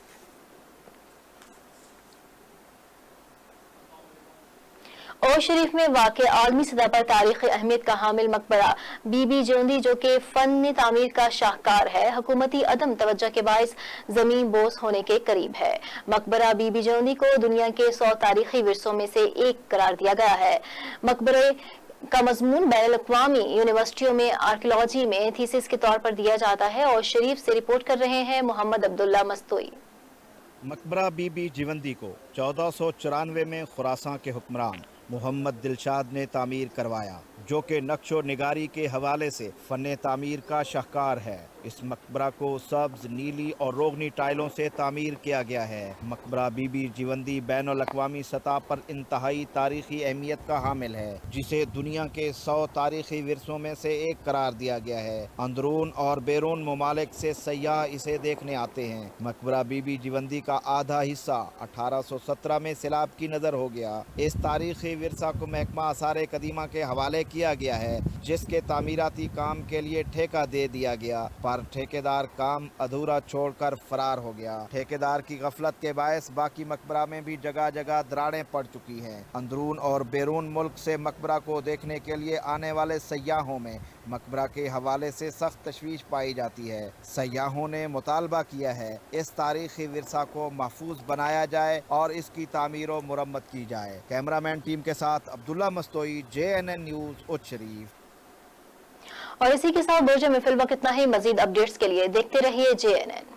और शरीफ में वाक़े आलमी सतह पर तारीख़ी अहमियत का हामिल मकबरा बीबी जोंदी, जो कि फ़न तामीर का शाहकार है, हुकूमती अदम तवज्जो के बाइस ज़मीन बोस होने के करीब है। मकबरा बीबी जोंदी को दुनिया के 100 तारीख़ी विरसों में से एक करार दिया गया है। मकबरे का मज़मून बैनुल-अक़वामी यूनिवर्सिटियों में आर्कियोलॉजी में थीसिस के तौर पर दिया जाता है। और शरीफ से रिपोर्ट कर रहे हैं मोहम्मद अब्दुल्ला मस्तोई। मकबरा बीबी जीवंदी को 1494 में खुरासां के हुक्मरान मोहम्मद दिलशाद ने तामीर करवाया, जो कि नक्शो निगारी के हवाले से फ़न तामीर का शाहकार है। इस मकबरा को सब्ज़, नीली और रोगनी टाइलों से तामीर किया गया है। मकबरा बीबी जीवंदी बैनुल-अक़वामी सतह पर इंतहाई तारीख़ी अहमियत का हामिल है, जिसे दुनिया के 100 तारीख़ी विरसों में से एक करार दिया गया है। अंदरून और बैरून ममालिक से सयाह इसे देखने आते हैं। मकबरा बीबी जीवंदी का आधा हिस्सा 1817 में सैलाब की नज़र हो गया। इस तारीख़ी विरसा को महकमा आसार कदीमा के हवाले किया गया है, जिसके तामीराती काम के लिए ठेका दे दिया गया, पर ठेकेदार काम अधूरा छोड़कर फरार हो गया। ठेकेदार की गफलत के बायस बाकी मकबरा में भी जगह जगह दरारें पड़ चुकी हैं। अंदरून और बैरून मुल्क से मकबरा को देखने के लिए आने वाले सयाहों में मकबरा के हवाले से सख्त तशवीश पाई जाती है। सयाहों ने मुतालबा किया है इस तारीखी विरसा को महफूज बनाया जाए और इसकी तामीर और मुरम्मत की जाए। कैमरामैन टीम के साथ अब्दुल्ला मस्तोई, JNN न्यूज़, उच्च शरीफ। और इसी के साथ बुर्ज में फिल वक्त इतना ही। मजीद अपडेट्स के लिए देखते रहिए JNN।